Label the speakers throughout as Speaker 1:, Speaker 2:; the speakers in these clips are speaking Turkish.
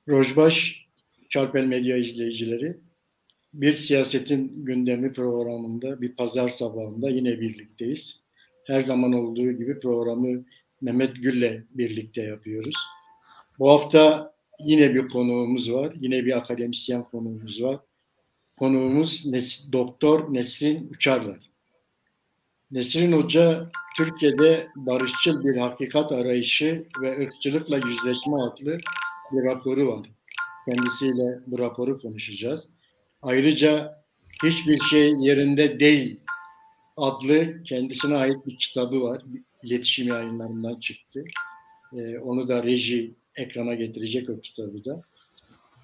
Speaker 1: Rojbaş Çarpel Medya izleyicileri, Bir Siyasetin Gündemi programında bir pazar sabahında yine birlikteyiz. Her zaman olduğu gibi programı Mehmet Gül'le birlikte yapıyoruz. Bu hafta yine bir konuğumuz var, yine bir akademisyen konuğumuz var. Konuğumuz Doktor Nesrin Uçarlar. Nesrin Hoca, Türkiye'de barışçıl bir hakikat arayışı ve ırkçılıkla yüzleşme adlı bir raporu var. Kendisiyle bu raporu konuşacağız. Ayrıca Hiçbir Şey Yerinde Değil adlı kendisine ait bir kitabı var. İletişim Yayınlarından çıktı. Onu da reji ekrana getirecek o kitabı da.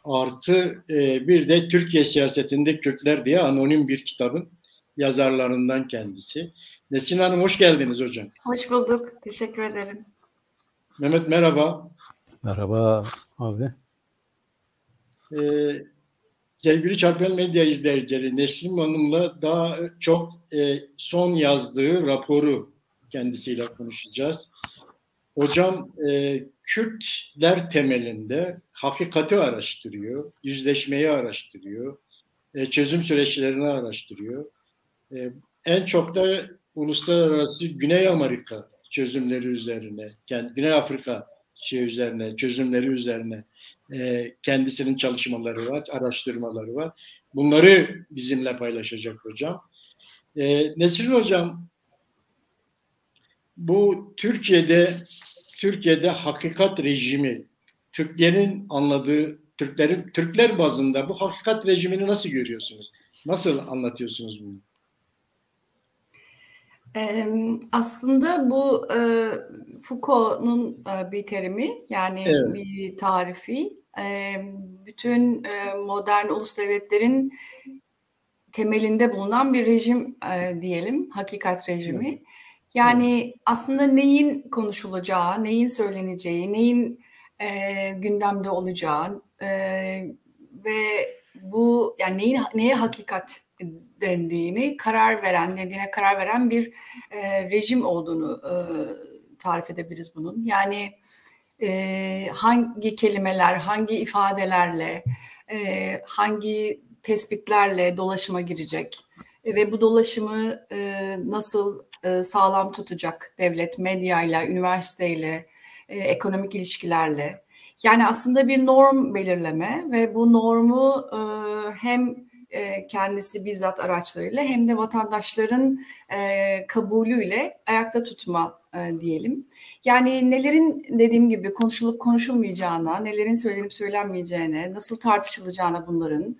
Speaker 1: Artı bir de Türkiye Siyasetinde Kürtler diye anonim bir kitabın yazarlarından kendisi. Nesrin Hanım hoş geldiniz hocam.
Speaker 2: Hoş bulduk. Teşekkür ederim.
Speaker 1: Mehmet merhaba.
Speaker 3: Merhaba abi.
Speaker 1: Sevgili Çarpel Medya izleyicileri, Nesrin Hanım'la daha çok son yazdığı raporu kendisiyle konuşacağız. Hocam Kürtler temelinde hakikati araştırıyor, yüzleşmeyi araştırıyor, çözüm süreçlerini araştırıyor. En çok da uluslararası Güney Amerika çözümleri üzerine, Güney Afrika çözümleri üzerine kendisinin çalışmaları var, araştırmaları var. Bunları bizimle paylaşacak hocam. Nesrin hocam, bu Türkiye'de hakikat rejimi, Türklerin anladığı, Türkler bazında bu hakikat rejimini nasıl görüyorsunuz? Nasıl anlatıyorsunuz bunu?
Speaker 2: Aslında bu Foucault'un bir terimi, yani evet, bir tarifi. Bütün modern ulus devletlerin temelinde bulunan bir rejim diyelim, hakikat rejimi. Evet. Yani aslında neyin konuşulacağı, neyin söyleneceği, neyin gündemde olacağı ve bu yani neye hakikat dediğine karar veren bir rejim olduğunu tarif edebiliriz bunun. Yani hangi kelimeler, hangi ifadelerle, hangi tespitlerle dolaşıma girecek ve bu dolaşımı nasıl sağlam tutacak devlet, medyayla, üniversiteyle, ekonomik ilişkilerle. Yani aslında bir norm belirleme ve bu normu hem kendisi bizzat araçlarıyla hem de vatandaşların kabulüyle ayakta tutma diyelim. Yani nelerin dediğim gibi konuşulup konuşulmayacağına, nelerin söylenip söylenmeyeceğine, nasıl tartışılacağına bunların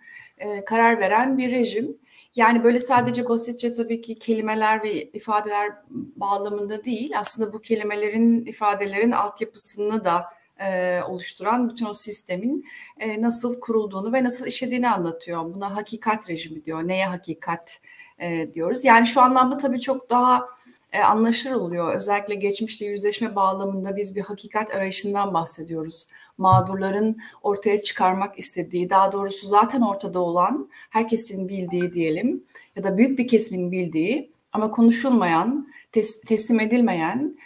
Speaker 2: karar veren bir rejim. Yani böyle sadece basitçe tabii ki kelimeler ve ifadeler bağlamında değil, aslında bu kelimelerin, ifadelerin altyapısını da oluşturan bütün o sistemin nasıl kurulduğunu ve nasıl işlediğini anlatıyor. Buna hakikat rejimi diyor. Neye hakikat diyoruz? Yani şu anlamda tabii çok daha anlaşılır oluyor. Özellikle geçmişte yüzleşme bağlamında biz bir hakikat arayışından bahsediyoruz. Mağdurların ortaya çıkarmak istediği, daha doğrusu zaten ortada olan, herkesin bildiği diyelim ya da büyük bir kesimin bildiği ama konuşulmayan, teslim edilmeyen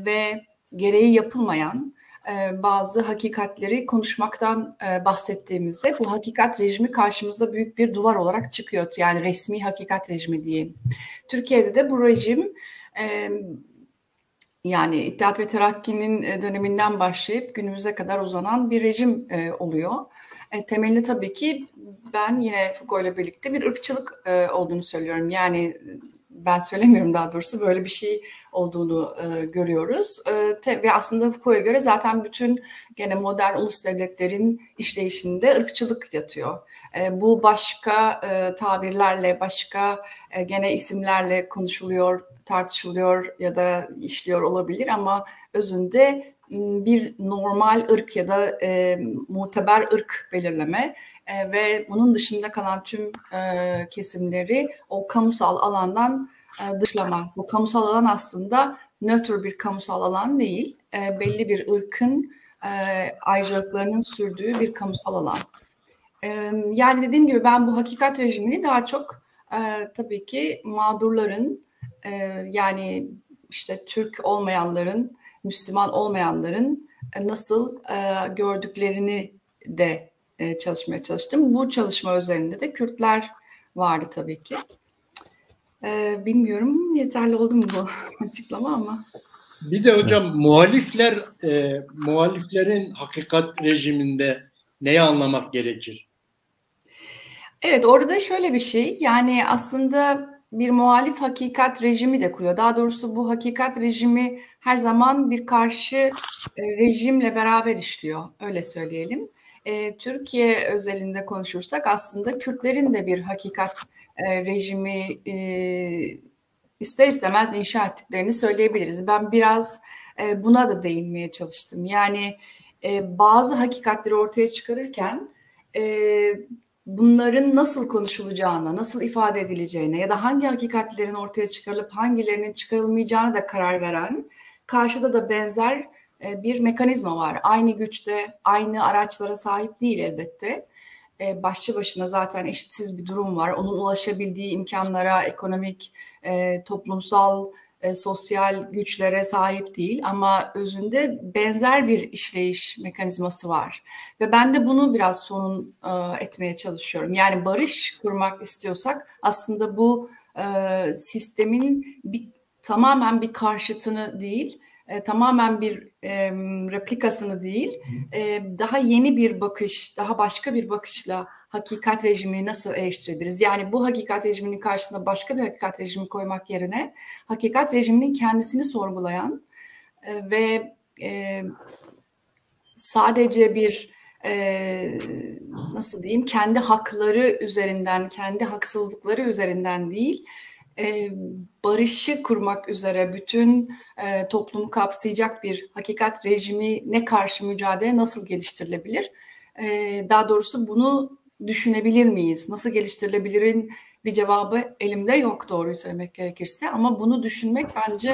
Speaker 2: ve gereği yapılmayan bazı hakikatleri konuşmaktan bahsettiğimizde bu hakikat rejimi karşımıza büyük bir duvar olarak çıkıyor. Yani resmi hakikat rejimi diyeyim. Türkiye'de de bu rejim yani İttihat ve Terakki'nin döneminden başlayıp günümüze kadar uzanan bir rejim oluyor. Temelinde tabii ki ben yine Foucault ile birlikte bir ırkçılık olduğunu söylüyorum. Yani ben söylemiyorum, daha doğrusu böyle bir şey olduğunu görüyoruz. Ve aslında Foucault'a göre zaten bütün gene modern ulus devletlerin işleyişinde ırkçılık yatıyor. Bu başka tabirlerle, başka gene isimlerle konuşuluyor, tartışılıyor ya da işliyor olabilir ama özünde bir normal ırk ya da muteber ırk belirleme ve bunun dışında kalan tüm kesimleri o kamusal alandan dışlama. Bu kamusal alan aslında nötr bir kamusal alan değil, belli bir ırkın ayrıcalıklarının sürdüğü bir kamusal alan. Yani dediğim gibi ben bu hakikat rejimini daha çok tabii ki mağdurların, yani işte Türk olmayanların, Müslüman olmayanların nasıl gördüklerini de çalışmaya çalıştım. Bu çalışma özelinde de Kürtler vardı tabii ki. Bilmiyorum yeterli oldu mu bu açıklama ama.
Speaker 1: Bir de hocam muhaliflerin hakikat rejiminde neyi anlamak gerekir?
Speaker 2: Evet, orada şöyle bir şey, yani aslında bir muhalif hakikat rejimi de kuruyor. Daha doğrusu bu hakikat rejimi her zaman bir karşı rejimle beraber işliyor, öyle söyleyelim. Türkiye özelinde konuşursak aslında Kürtlerin de bir hakikat rejimi ister istemez inşa ettiklerini söyleyebiliriz. Ben biraz buna da değinmeye çalıştım. Yani bazı hakikatleri ortaya çıkarırken bunların nasıl konuşulacağına, nasıl ifade edileceğine ya da hangi hakikatlerin ortaya çıkarılıp hangilerinin çıkarılmayacağına da karar veren, karşıda da benzer bir mekanizma var. Aynı güçte, aynı araçlara sahip değil elbette. Başlı başına zaten eşitsiz bir durum var. Onun ulaşabildiği imkanlara, ekonomik, toplumsal, sosyal güçlere sahip değil ama özünde benzer bir işleyiş mekanizması var. Ve ben de bunu biraz sonun etmeye çalışıyorum. Yani barış kurmak istiyorsak aslında bu sistemin tamamen bir karşıtını değil, tamamen bir replikasını değil, daha yeni bir bakış, daha başka bir bakışla hakikat rejimini nasıl eleştirebiliriz? Yani bu hakikat rejiminin karşısına başka bir hakikat rejimi koymak yerine hakikat rejiminin kendisini sorgulayan ve sadece bir nasıl diyeyim, kendi hakları üzerinden, kendi haksızlıkları üzerinden değil, barışı kurmak üzere bütün toplumu kapsayacak bir hakikat rejimine karşı mücadele nasıl geliştirilebilir? Daha doğrusu bunu düşünebilir miyiz? Nasıl geliştirilebilirin bir cevabı elimde yok, doğruyu söylemek gerekirse. Ama bunu düşünmek bence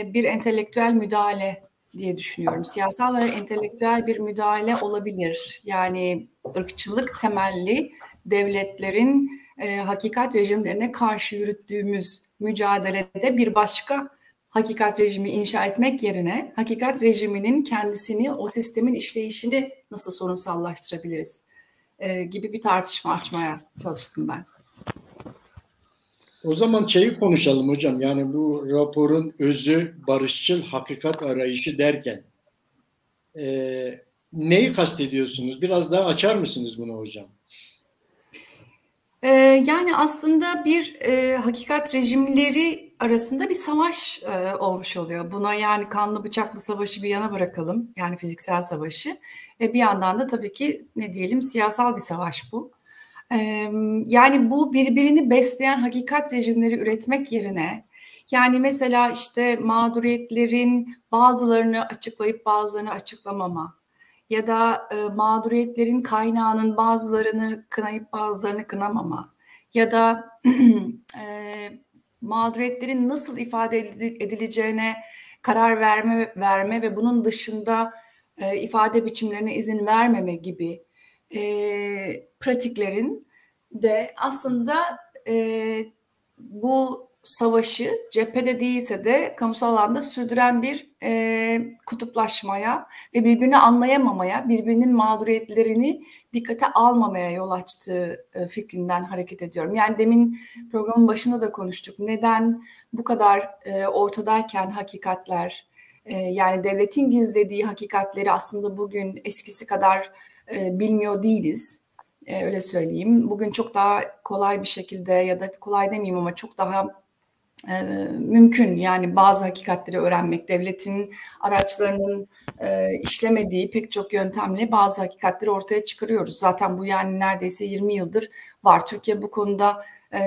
Speaker 2: bir entelektüel müdahale diye düşünüyorum. Siyasal ve entelektüel bir müdahale olabilir. Yani ırkçılık temelli devletlerin hakikat rejimlerine karşı yürüttüğümüz mücadelede bir başka hakikat rejimi inşa etmek yerine hakikat rejiminin kendisini, o sistemin işleyişini nasıl sorunsallaştırabiliriz gibi bir tartışma açmaya çalıştım ben.
Speaker 1: O zaman şeyi konuşalım hocam. Yani bu raporun özü barışçıl hakikat arayışı derken neyi kastediyorsunuz? Biraz daha açar mısınız bunu hocam?
Speaker 2: Yani aslında bir hakikat rejimleri arasında bir savaş olmuş oluyor. Buna yani kanlı bıçaklı savaşı bir yana bırakalım. Yani fiziksel savaşı. Ve bir yandan da tabii ki ne diyelim siyasal bir savaş bu. Yani bu birbirini besleyen hakikat rejimleri üretmek yerine yani mesela işte mağduriyetlerin bazılarını açıklayıp bazılarını açıklamama ya da mağduriyetlerin kaynağının bazılarını kınayıp bazılarını kınamama ya da mağduriyetlerin nasıl ifade edileceğine karar verme ve bunun dışında ifade biçimlerine izin vermeme gibi pratiklerin de aslında bu savaşı cephede değilse de kamusal alanda sürdüren bir kutuplaşmaya ve birbirini anlayamamaya, birbirinin mağduriyetlerini dikkate almamaya yol açtığı fikrinden hareket ediyorum. Yani demin programın başında da konuştuk. Neden bu kadar ortadayken hakikatler, yani devletin gizlediği hakikatleri aslında bugün eskisi kadar bilmiyor değiliz. Öyle söyleyeyim. Bugün çok daha kolay bir şekilde ya da kolay demeyeyim ama çok daha mümkün yani bazı hakikatleri öğrenmek, devletin araçlarının işlemediği pek çok yöntemle bazı hakikatleri ortaya çıkarıyoruz. Zaten bu yani neredeyse 20 yıldır var. Türkiye bu konuda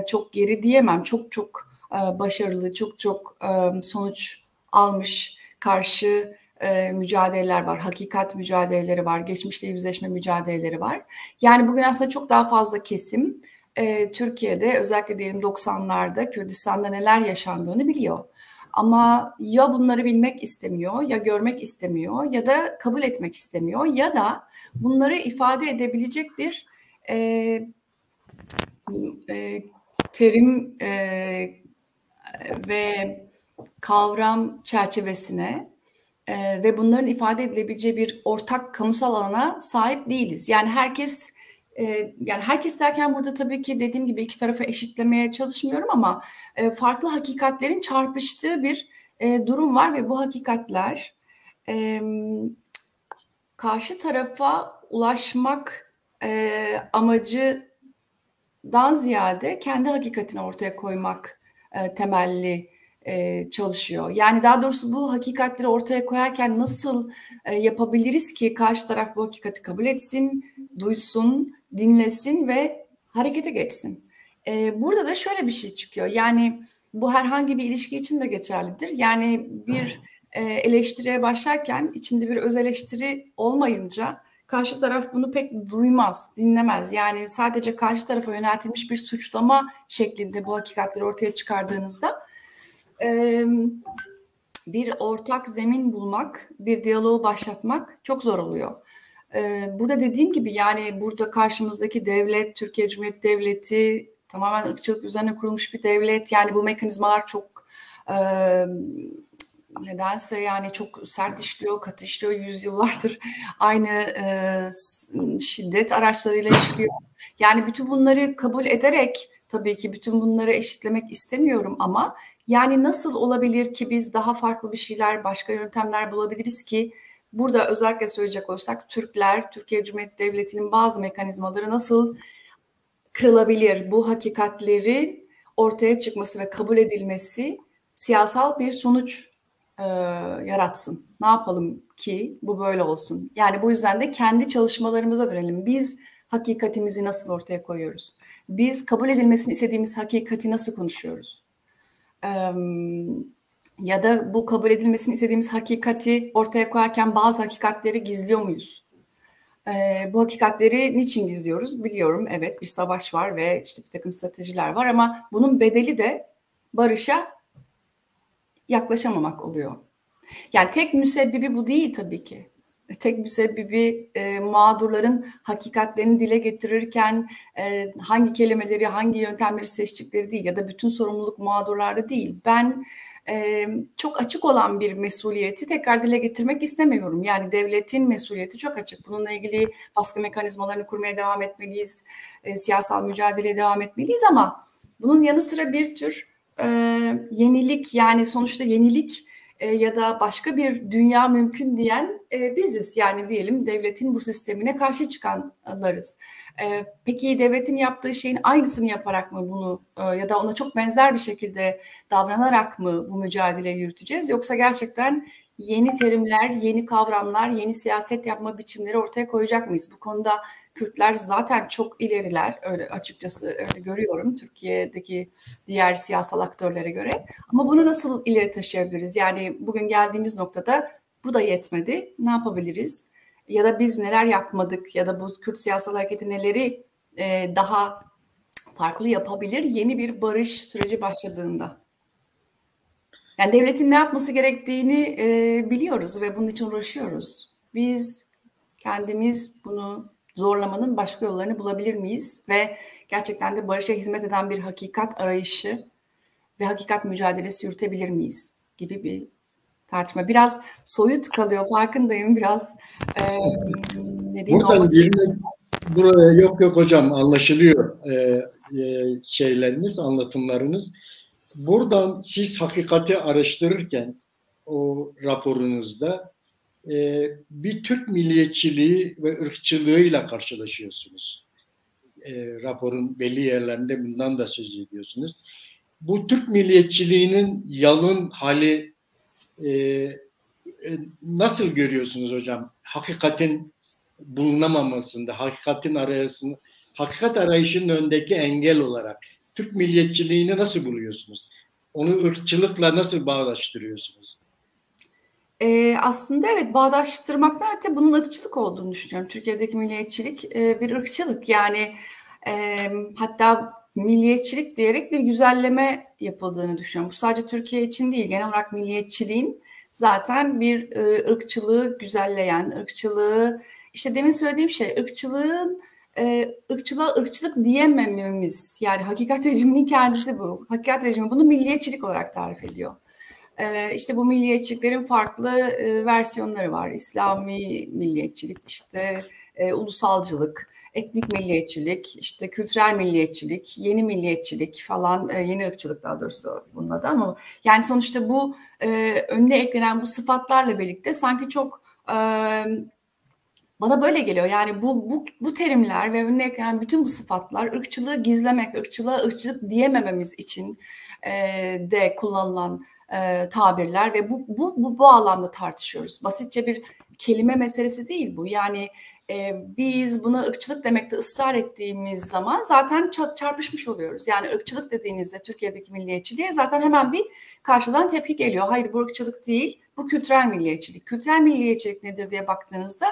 Speaker 2: çok geri diyemem. Çok başarılı, çok sonuç almış karşı mücadeleler var. Hakikat mücadeleleri var. Geçmişle yüzleşme mücadeleleri var. Yani bugün aslında çok daha fazla kesim Türkiye'de özellikle diyelim 90'larda Kürdistan'da neler yaşandığını biliyor. Ama ya bunları bilmek istemiyor, ya görmek istemiyor, ya da kabul etmek istemiyor, ya da bunları ifade edebilecek bir terim ve kavram çerçevesine ve bunların ifade edilebileceği bir ortak kamusal alana sahip değiliz. Yani herkes derken burada tabii ki dediğim gibi iki tarafı eşitlemeye çalışmıyorum ama farklı hakikatlerin çarpıştığı bir durum var ve bu hakikatler karşı tarafa ulaşmak amacından ziyade kendi hakikatini ortaya koymak temelli çalışıyor. Yani daha doğrusu bu hakikatleri ortaya koyarken nasıl yapabiliriz ki karşı taraf bu hakikati kabul etsin, duysun, dinlesin ve harekete geçsin. Burada da şöyle bir şey çıkıyor. Yani bu herhangi bir ilişki için de geçerlidir. Yani bir eleştiriye başlarken içinde bir öz eleştiri olmayınca karşı taraf bunu pek duymaz, dinlemez. Yani sadece karşı tarafa yöneltilmiş bir suçlama şeklinde bu hakikatleri ortaya çıkardığınızda bir ortak zemin bulmak, bir diyaloğu başlatmak çok zor oluyor. Burada dediğim gibi yani burada karşımızdaki devlet, Türkiye Cumhuriyeti Devleti tamamen ırkçılık üzerine kurulmuş bir devlet. Yani bu mekanizmalar çok nedense yani çok sert işliyor, katı işliyor. Yüzyıllardır aynı şiddet araçlarıyla işliyor. Yani bütün bunları kabul ederek tabii ki bütün bunları eşitlemek istemiyorum ama yani nasıl olabilir ki biz daha farklı bir şeyler, başka yöntemler bulabiliriz ki burada özellikle söyleyecek olursak Türkler, Türkiye Cumhuriyeti Devleti'nin bazı mekanizmaları nasıl kırılabilir? Bu hakikatleri ortaya çıkması ve kabul edilmesi siyasal bir sonuç yaratsın. Ne yapalım ki bu böyle olsun? Yani bu yüzden de kendi çalışmalarımıza dönelim. Biz hakikatimizi nasıl ortaya koyuyoruz? Biz kabul edilmesini istediğimiz hakikati nasıl konuşuyoruz? Ya da bu kabul edilmesini istediğimiz hakikati ortaya koyarken bazı hakikatleri gizliyor muyuz? Bu hakikatleri niçin gizliyoruz? Biliyorum, evet bir savaş var ve işte bir takım stratejiler var ama bunun bedeli de barışa yaklaşamamak oluyor. Yani tek müsebbibi bu değil tabii ki. Tek müsebbibi mağdurların hakikatlerini dile getirirken hangi kelimeleri, hangi yöntemleri seçtikleri değil ya da bütün sorumluluk mağdurlarda değil. Ben çok açık olan bir mesuliyeti tekrar dile getirmek istemiyorum. Yani devletin mesuliyeti çok açık. Bununla ilgili baskı mekanizmalarını kurmaya devam etmeliyiz, siyasal mücadeleye devam etmeliyiz ama bunun yanı sıra bir tür yenilik yani sonuçta yenilik ya da başka bir dünya mümkün diyen biziz. Yani diyelim devletin bu sistemine karşı çıkanlarız. Peki devletin yaptığı şeyin aynısını yaparak mı bunu ya da ona çok benzer bir şekilde davranarak mı bu mücadeleyi yürüteceğiz? Yoksa gerçekten yeni terimler, yeni kavramlar, yeni siyaset yapma biçimleri ortaya koyacak mıyız? Bu konuda Kürtler zaten çok ileriler, öyle açıkçası öyle görüyorum Türkiye'deki diğer siyasal aktörlere göre. Ama bunu nasıl ileri taşıyabiliriz? Yani bugün geldiğimiz noktada bu da yetmedi. Ne yapabiliriz? Ya da biz neler yapmadık? Ya da bu Kürt siyasal hareketi neleri daha farklı yapabilir yeni bir barış süreci başladığında? Yani devletin ne yapması gerektiğini biliyoruz ve bunun için uğraşıyoruz. Biz kendimiz bunu zorlamanın başka yollarını bulabilir miyiz? Ve gerçekten de barışa hizmet eden bir hakikat arayışı ve hakikat mücadelesi yürütebilir miyiz? Gibi bir tartışma. Biraz soyut kalıyor, farkındayım. Biraz ne diyeyim?
Speaker 1: Buradan girmek, buraya yok hocam anlaşılıyor şeyleriniz, anlatımlarınız. Buradan siz hakikati araştırırken o raporunuzda bir Türk milliyetçiliği ve ırkçılığıyla karşılaşıyorsunuz. Raporun belli yerlerinde bundan da söz ediyorsunuz. Bu Türk milliyetçiliğinin yalın hali nasıl görüyorsunuz hocam? Hakikatin bulunamamasında, hakikat arayışının önündeki engel olarak Türk milliyetçiliğini nasıl buluyorsunuz? Onu ırkçılıkla nasıl bağdaştırıyorsunuz?
Speaker 2: Aslında evet bağdaştırmaktan öte bunun ırkçılık olduğunu düşünüyorum. Türkiye'deki milliyetçilik bir ırkçılık. Yani hatta milliyetçilik diyerek bir güzelleme yapıldığını düşünüyorum. Bu sadece Türkiye için değil. Genel olarak milliyetçiliğin zaten bir ırkçılığı güzelleyen, ırkçılığı işte demin söylediğim şey ırkçılığa ırkçılık diyemememiz. Yani hakikat rejiminin kendisi bu. Hakikat rejimi bunu milliyetçilik olarak tarif ediyor. İşte bu milliyetçiliklerin farklı versiyonları var. İslami milliyetçilik, işte ulusalcılık, etnik milliyetçilik, işte kültürel milliyetçilik, yeni milliyetçilik falan, yeni ırkçılık daha doğrusu bunun adı, ama yani sonuçta bu önüne eklenen bu sıfatlarla birlikte sanki çok bana böyle geliyor. Yani bu terimler ve önüne eklenen bütün bu sıfatlar ırkçılığı gizlemek, ırkçılığa ırkçılık diyemememiz için de kullanılan tabirler ve bu anlamda tartışıyoruz. Basitçe bir kelime meselesi değil bu. Yani biz buna ırkçılık demekte ısrar ettiğimiz zaman zaten çarpışmış oluyoruz. Yani ırkçılık dediğinizde Türkiye'deki milliyetçiliğe zaten hemen bir karşıdan tepki geliyor. Hayır, bu ırkçılık değil, bu kültürel milliyetçilik. Kültürel milliyetçilik nedir diye baktığınızda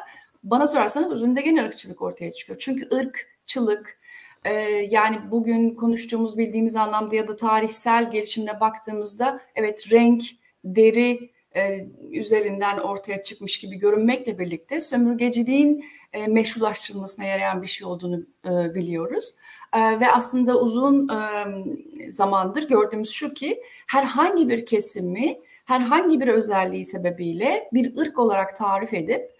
Speaker 2: bana sorarsanız özünde gene ırkçılık ortaya çıkıyor. Çünkü ırkçılık yani bugün konuştuğumuz, bildiğimiz anlamda ya da tarihsel gelişimine baktığımızda evet, renk, deri üzerinden ortaya çıkmış gibi görünmekle birlikte sömürgeciliğin meşrulaştırılmasına yarayan bir şey olduğunu biliyoruz. Ve aslında uzun zamandır gördüğümüz şu ki herhangi bir kesimi, herhangi bir özelliği sebebiyle bir ırk olarak tarif edip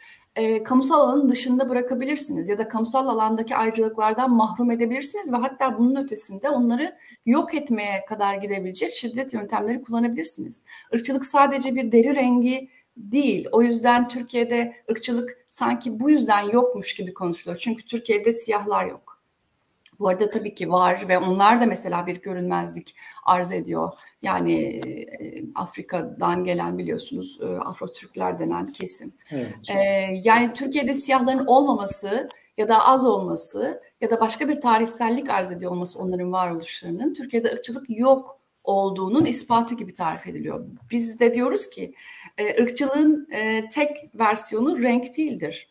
Speaker 2: kamusal alanın dışında bırakabilirsiniz ya da kamusal alandaki ayrıcalıklardan mahrum edebilirsiniz ve hatta bunun ötesinde onları yok etmeye kadar gidebilecek şiddet yöntemleri kullanabilirsiniz. Irkçılık sadece bir deri rengi değil. O yüzden Türkiye'de ırkçılık sanki bu yüzden yokmuş gibi konuşuluyor. Çünkü Türkiye'de siyahlar yok. Bu arada tabii ki var ve onlar da mesela bir görünmezlik arz ediyor. Yani Afrika'dan gelen, biliyorsunuz, Afro-Türkler denen kesim. Evet. Yani Türkiye'de siyahların olmaması ya da az olması ya da başka bir tarihsellik arz ediyor olması onların varoluşlarının Türkiye'de ırkçılık yok olduğunun ispatı gibi tarif ediliyor. Biz de diyoruz ki ırkçılığın tek versiyonu renk değildir.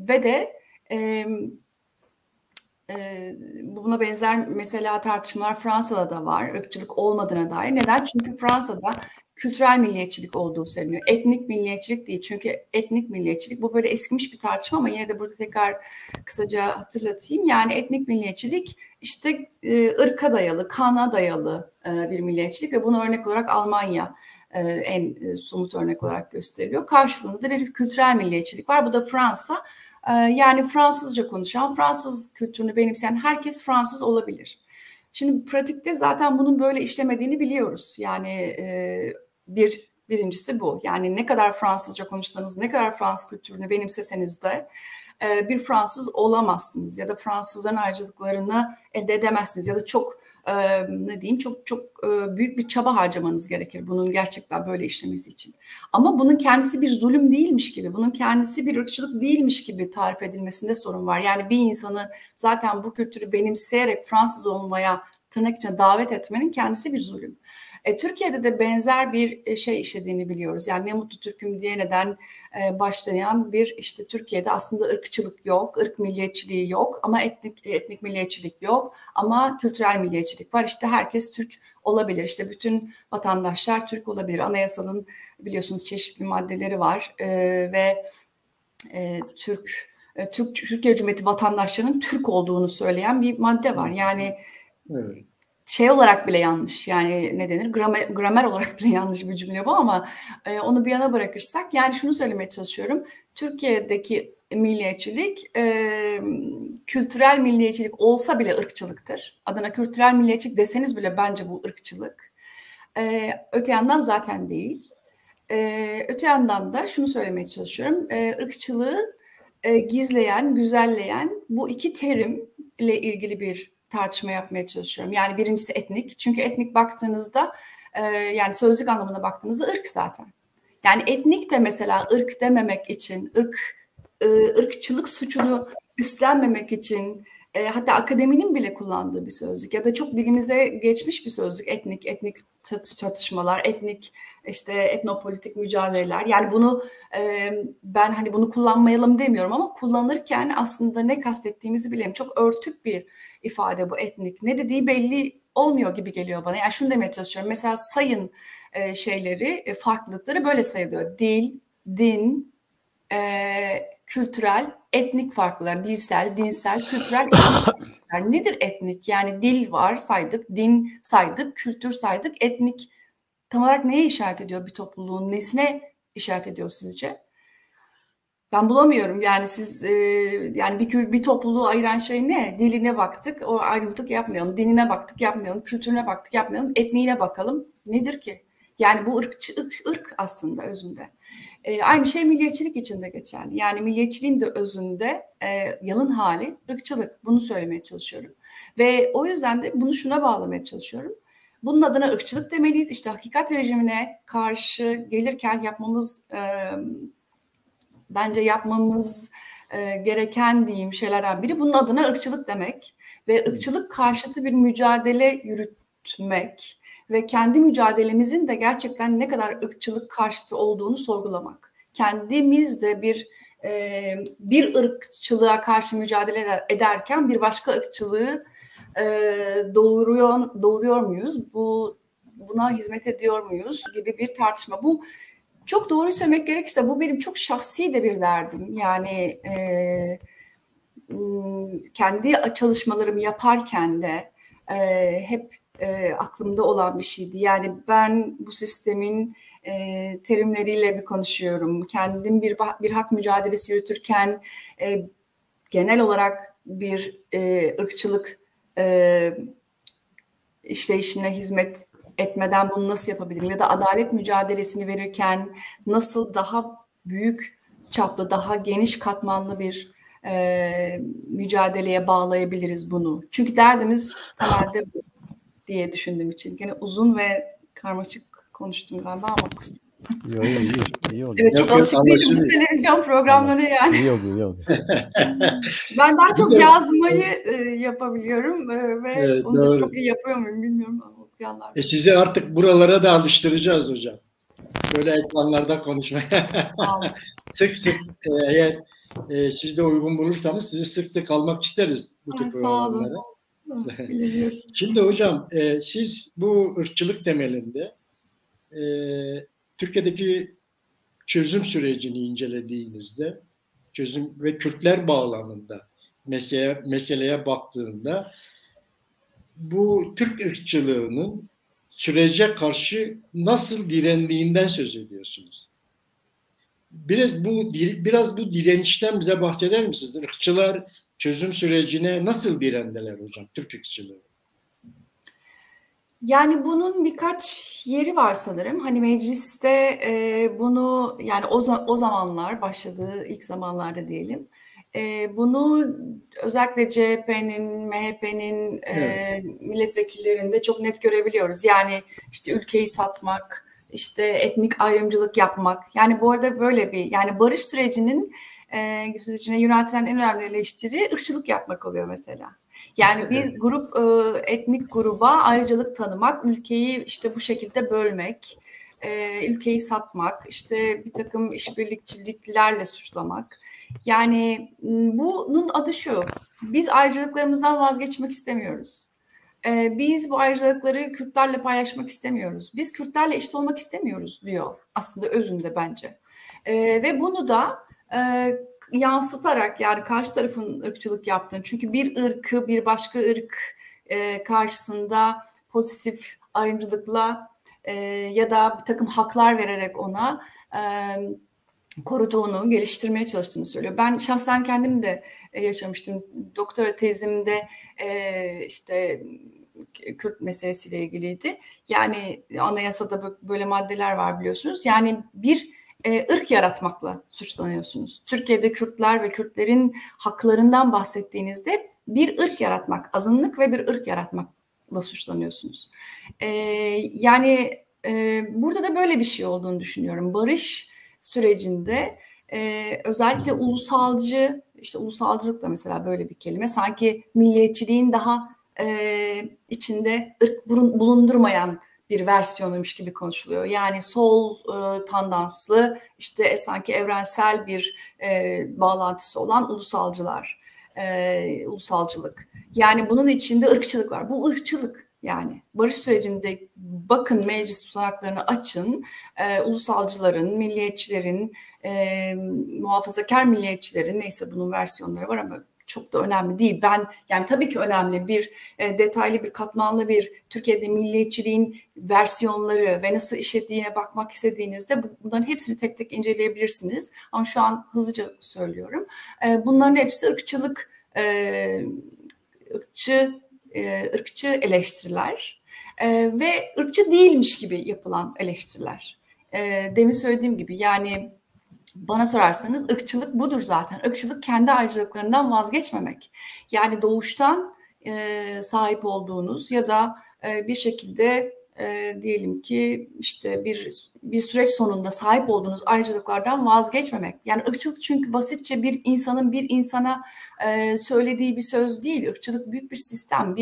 Speaker 2: Ve de buna benzer mesela tartışmalar Fransa'da da var, ırkçılık olmadığına dair. Neden? Çünkü Fransa'da kültürel milliyetçilik olduğu söyleniyor. Etnik milliyetçilik değil. Çünkü etnik milliyetçilik, bu böyle eskimiş bir tartışma ama yine de burada tekrar kısaca hatırlatayım. Yani etnik milliyetçilik işte ırka dayalı, kana dayalı bir milliyetçilik ve bunu örnek olarak Almanya en somut örnek olarak gösteriliyor. Karşılığında da bir kültürel milliyetçilik var. Bu da Fransa. Yani Fransızca konuşan, Fransız kültürünü benimseyen herkes Fransız olabilir. Şimdi pratikte zaten bunun böyle işlemediğini biliyoruz. Yani birincisi bu. Yani ne kadar Fransızca konuşsanız, ne kadar Fransız kültürünü benimseseniz de bir Fransız olamazsınız ya da Fransızların ayrıcalıklarını elde edemezsiniz ya da çok çok büyük bir çaba harcamanız gerekir bunun gerçekten böyle işlemesi için. Ama bunun kendisi bir zulüm değilmiş gibi, bunun kendisi bir ırkçılık değilmiş gibi tarif edilmesinde sorun var. Yani bir insanı zaten bu kültürü benimseyerek Fransız olmaya tırnak içine davet etmenin kendisi bir zulüm. Türkiye'de de benzer bir şey işlediğini biliyoruz. Yani ne mutlu Türk'üm diye neden başlayan bir, işte Türkiye'de aslında ırkçılık yok, ırk milliyetçiliği yok ama etnik milliyetçilik yok ama kültürel milliyetçilik var. İşte herkes Türk olabilir. İşte bütün vatandaşlar Türk olabilir. Anayasanın biliyorsunuz çeşitli maddeleri var ve Türkiye Cumhuriyeti vatandaşlarının Türk olduğunu söyleyen bir madde var. Yani evet. Şey olarak bile yanlış, yani ne denir, gramer olarak bile yanlış bir cümle bu ama onu bir yana bırakırsak yani şunu söylemeye çalışıyorum. Türkiye'deki milliyetçilik kültürel milliyetçilik olsa bile ırkçılıktır. Adına kültürel milliyetçilik deseniz bile bence bu ırkçılık. Öte yandan zaten değil. Öte yandan da şunu söylemeye çalışıyorum. Irkçılığı gizleyen, güzelleyen bu iki terimle ilgili bir tartışma yapmaya çalışıyorum. Yani birincisi etnik. Çünkü etnik baktığınızda yani sözlük anlamına baktığınızda ırk zaten. Yani etnik de mesela ırk dememek için, ırkçılık suçunu üstlenmemek için hatta akademinin bile kullandığı bir sözlük ya da çok dilimize geçmiş bir sözlük. Etnik çatışmalar, etnik işte etnopolitik mücadeleler. Yani bunu ben hani bunu kullanmayalım demiyorum ama kullanırken aslında ne kastettiğimizi bilelim. Çok örtük bir ifade bu etnik. Ne dediği belli olmuyor gibi geliyor bana. Yani şunu demeye çalışıyorum. Mesela sayın şeyleri, farklılıkları böyle sayılıyor. Dil, din, kültürel, etnik farklılar, dilsel, dinsel, kültürel, etnik farklılar. Nedir etnik? Yani dil var saydık, din saydık, kültür saydık, etnik tam olarak neye işaret ediyor bir topluluğun? Nesine işaret ediyor sizce? Ben bulamıyorum. Yani siz yani bir topluluğu ayıran şey ne? Diline baktık, o ayrımcılık yapmayalım. Dinine baktık, yapmayalım. Kültürüne baktık, yapmayalım. Etniğine bakalım. Nedir ki? Yani bu ırk aslında özünde. Aynı şey milliyetçilik için de geçerli. Yani milliyetçiliğin de özünde yalın hali ırkçılık. Bunu söylemeye çalışıyorum. Ve o yüzden de bunu şuna bağlamaya çalışıyorum. Bunun adına ırkçılık demeliyiz. İşte hakikat rejimine karşı gelirken bence yapmamız gereken diyeyim şeylerden biri bunun adına ırkçılık demek ve ırkçılık karşıtı bir mücadele yürütmek ve kendi mücadelemizin de gerçekten ne kadar ırkçılık karşıtı olduğunu sorgulamak. Kendimiz de bir ırkçılığa karşı mücadele ederken bir başka ırkçılığı doğuruyor muyuz? Buna hizmet ediyor muyuz gibi bir tartışma. Bu çok doğru söylemek gerekirse bu benim çok şahsi de bir derdim. Yani kendi çalışmalarımı yaparken de hep aklımda olan bir şeydi. Yani ben bu sistemin terimleriyle mi konuşuyorum? Kendim bir hak mücadelesi yürütürken genel olarak bir ırkçılık işleyişine hizmet etmeden bunu nasıl yapabilirim? Ya da adalet mücadelesini verirken nasıl daha büyük çaplı, daha geniş katmanlı bir mücadeleye bağlayabiliriz bunu? Çünkü derdimiz temelde bu diye düşündüğüm için. Gene uzun ve karmaşık konuştum galiba ama
Speaker 3: İyi oldu.
Speaker 2: evet, çok alışık değilim bu televizyon programlarına yani.
Speaker 3: İyi oldu.
Speaker 2: Ben daha çok yazmayı yapabiliyorum ve
Speaker 1: evet,
Speaker 2: onu da çok iyi yapıyor muyum bilmiyorum ama okuyanlar.
Speaker 1: Sizi artık buralara da alıştıracağız hocam. Böyle ekranlarda konuşmaya. Sık eğer siz de uygun bulursanız sizi sık almak isteriz bu tür programlara. Şimdi hocam siz bu ırkçılık temelinde Türkiye'deki çözüm sürecini incelediğinizde çözüm ve Kürtler bağlamında meseleye baktığında bu Türk ırkçılığının sürece karşı nasıl direndiğinden söz ediyorsunuz. Biraz bu direnişten bize bahseder misiniz? Irkçılar çözüm sürecine nasıl direndiler hocam, Türk ırkçılığı?
Speaker 2: Yani bunun birkaç yeri var sanırım. Hani mecliste bunu yani o zamanlar başladığı ilk zamanlarda diyelim. Bunu özellikle CHP'nin, MHP'nin milletvekillerinde çok net görebiliyoruz. Yani işte ülkeyi satmak, işte etnik ayrımcılık yapmak. Yani bu arada böyle yani barış sürecinin sürecine yöneltilen en önemli eleştiri ırkçılık yapmak oluyor mesela. Yani bir grup etnik gruba ayrıcalık tanımak, ülkeyi işte bu şekilde bölmek, ülkeyi satmak, işte bir takım işbirlikçiliklerle suçlamak. Yani bunun adı şu, biz ayrıcalıklarımızdan vazgeçmek istemiyoruz. Biz bu ayrıcalıkları Kürtlerle paylaşmak istemiyoruz. Biz Kürtlerle eşit olmak istemiyoruz diyor aslında özünde bence. Ve bunu da yansıtarak yani karşı tarafın ırkçılık yaptığını. Çünkü bir ırkı bir başka ırk karşısında pozitif ayrımcılıkla ya da bir takım haklar vererek ona koruduğunu, geliştirmeye çalıştığını söylüyor. Ben şahsen kendim de yaşamıştım. Doktora tezimde işte Kürt meselesiyle ilgiliydi. Yani anayasada böyle maddeler var biliyorsunuz. Yani bir ırk yaratmakla suçlanıyorsunuz. Türkiye'de Kürtler ve Kürtlerin haklarından bahsettiğinizde bir ırk yaratmak, azınlık ve bir ırk yaratmakla suçlanıyorsunuz. Yani burada da böyle bir şey olduğunu düşünüyorum. Barış sürecinde özellikle ulusalcılık da mesela böyle bir kelime. Sanki milliyetçiliğin daha içinde ırk bulundurmayan bir versiyonuymuş gibi konuşuluyor. Yani sol tandanslı işte sanki evrensel bir bağlantısı olan ulusalcılık. Yani bunun içinde ırkçılık var. Bu ırkçılık yani. Barış sürecinde bakın meclis tutanaklarını açın. Ulusalcıların, milliyetçilerin, muhafazakar milliyetçilerin neyse bunun versiyonları var ama çok da önemli değil. Yani tabii ki önemli bir detaylı bir katmanlı bir Türkiye'de milliyetçiliğin versiyonları ve nasıl işlediğine bakmak istediğinizde bunların hepsini tek tek inceleyebilirsiniz. Ama şu an hızlıca söylüyorum. Bunların hepsi ırkçı eleştiriler ve ırkçı değilmiş gibi yapılan eleştiriler. Demin söylediğim gibi yani bana sorarsanız ırkçılık budur zaten. Irkçılık kendi ayrıcalıklarından vazgeçmemek. Yani doğuştan sahip olduğunuz ya da bir şekilde diyelim ki işte bir süreç sonunda sahip olduğunuz ayrıcalıklardan vazgeçmemek. Yani ırkçılık çünkü basitçe bir insanın bir insana söylediği bir söz değil. Irkçılık büyük bir sistem,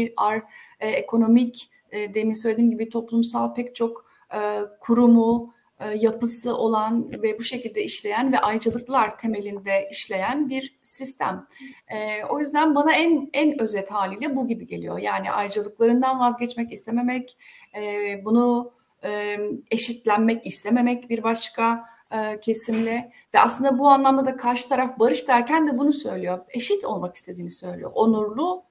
Speaker 2: ekonomik, demin söylediğim gibi toplumsal pek çok kurumu, yapısı olan ve bu şekilde işleyen ve ayrıcalıklar temelinde işleyen bir sistem. O yüzden bana en özet haliyle bu gibi geliyor. Yani ayrıcalıklarından vazgeçmek istememek, bunu eşitlenmek istememek bir başka kesimle ve aslında bu anlamda da karşı taraf barış derken de bunu söylüyor. Eşit olmak istediğini söylüyor. Onurlu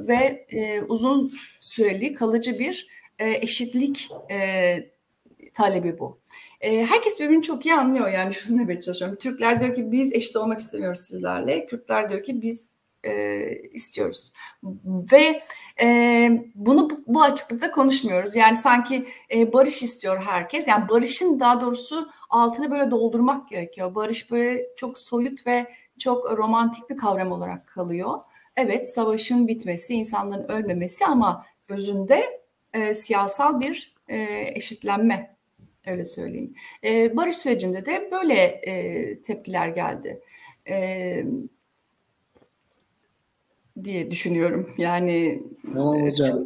Speaker 2: ve uzun süreli kalıcı bir eşitlik talebi bu. Herkes birbirini çok iyi anlıyor yani şunu demeye çalışıyorum. Türkler diyor ki biz eşit olmak istemiyoruz sizlerle. Kürtler diyor ki biz istiyoruz. Ve bunu bu açıklıkta konuşmuyoruz. Yani sanki barış istiyor herkes. Yani barışın daha doğrusu altını böyle doldurmak gerekiyor. Barış böyle çok soyut ve çok romantik bir kavram olarak kalıyor. Evet, savaşın bitmesi, insanların ölmemesi ama özünde siyasal bir eşitlenme. Öyle söyleyeyim. Barış sürecinde de böyle tepkiler geldi diye düşünüyorum. Yani
Speaker 1: tamam hocam.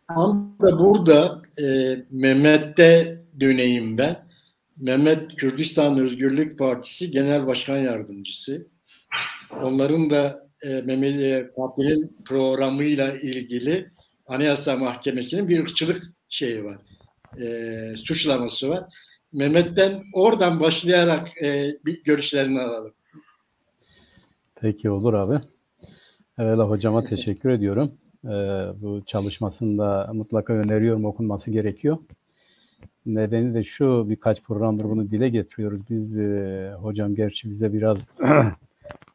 Speaker 1: Tam da burada Mehmet'te döneyim ben. Mehmet Kürdistan Özgürlük Partisi Genel Başkan Yardımcısı. Onların da partinin programıyla ilgili Anayasa Mahkemesi'nin bir ırkçılık şeyi var. Suçlaması var. Mehmet'ten oradan başlayarak bir görüşlerini alalım.
Speaker 3: Peki olur abi. Evvela hocama teşekkür ediyorum. Bu çalışmasında mutlaka öneriyorum, okunması gerekiyor. Nedeni de şu, birkaç programdır bunu dile getiriyoruz. Biz hocam gerçi bize biraz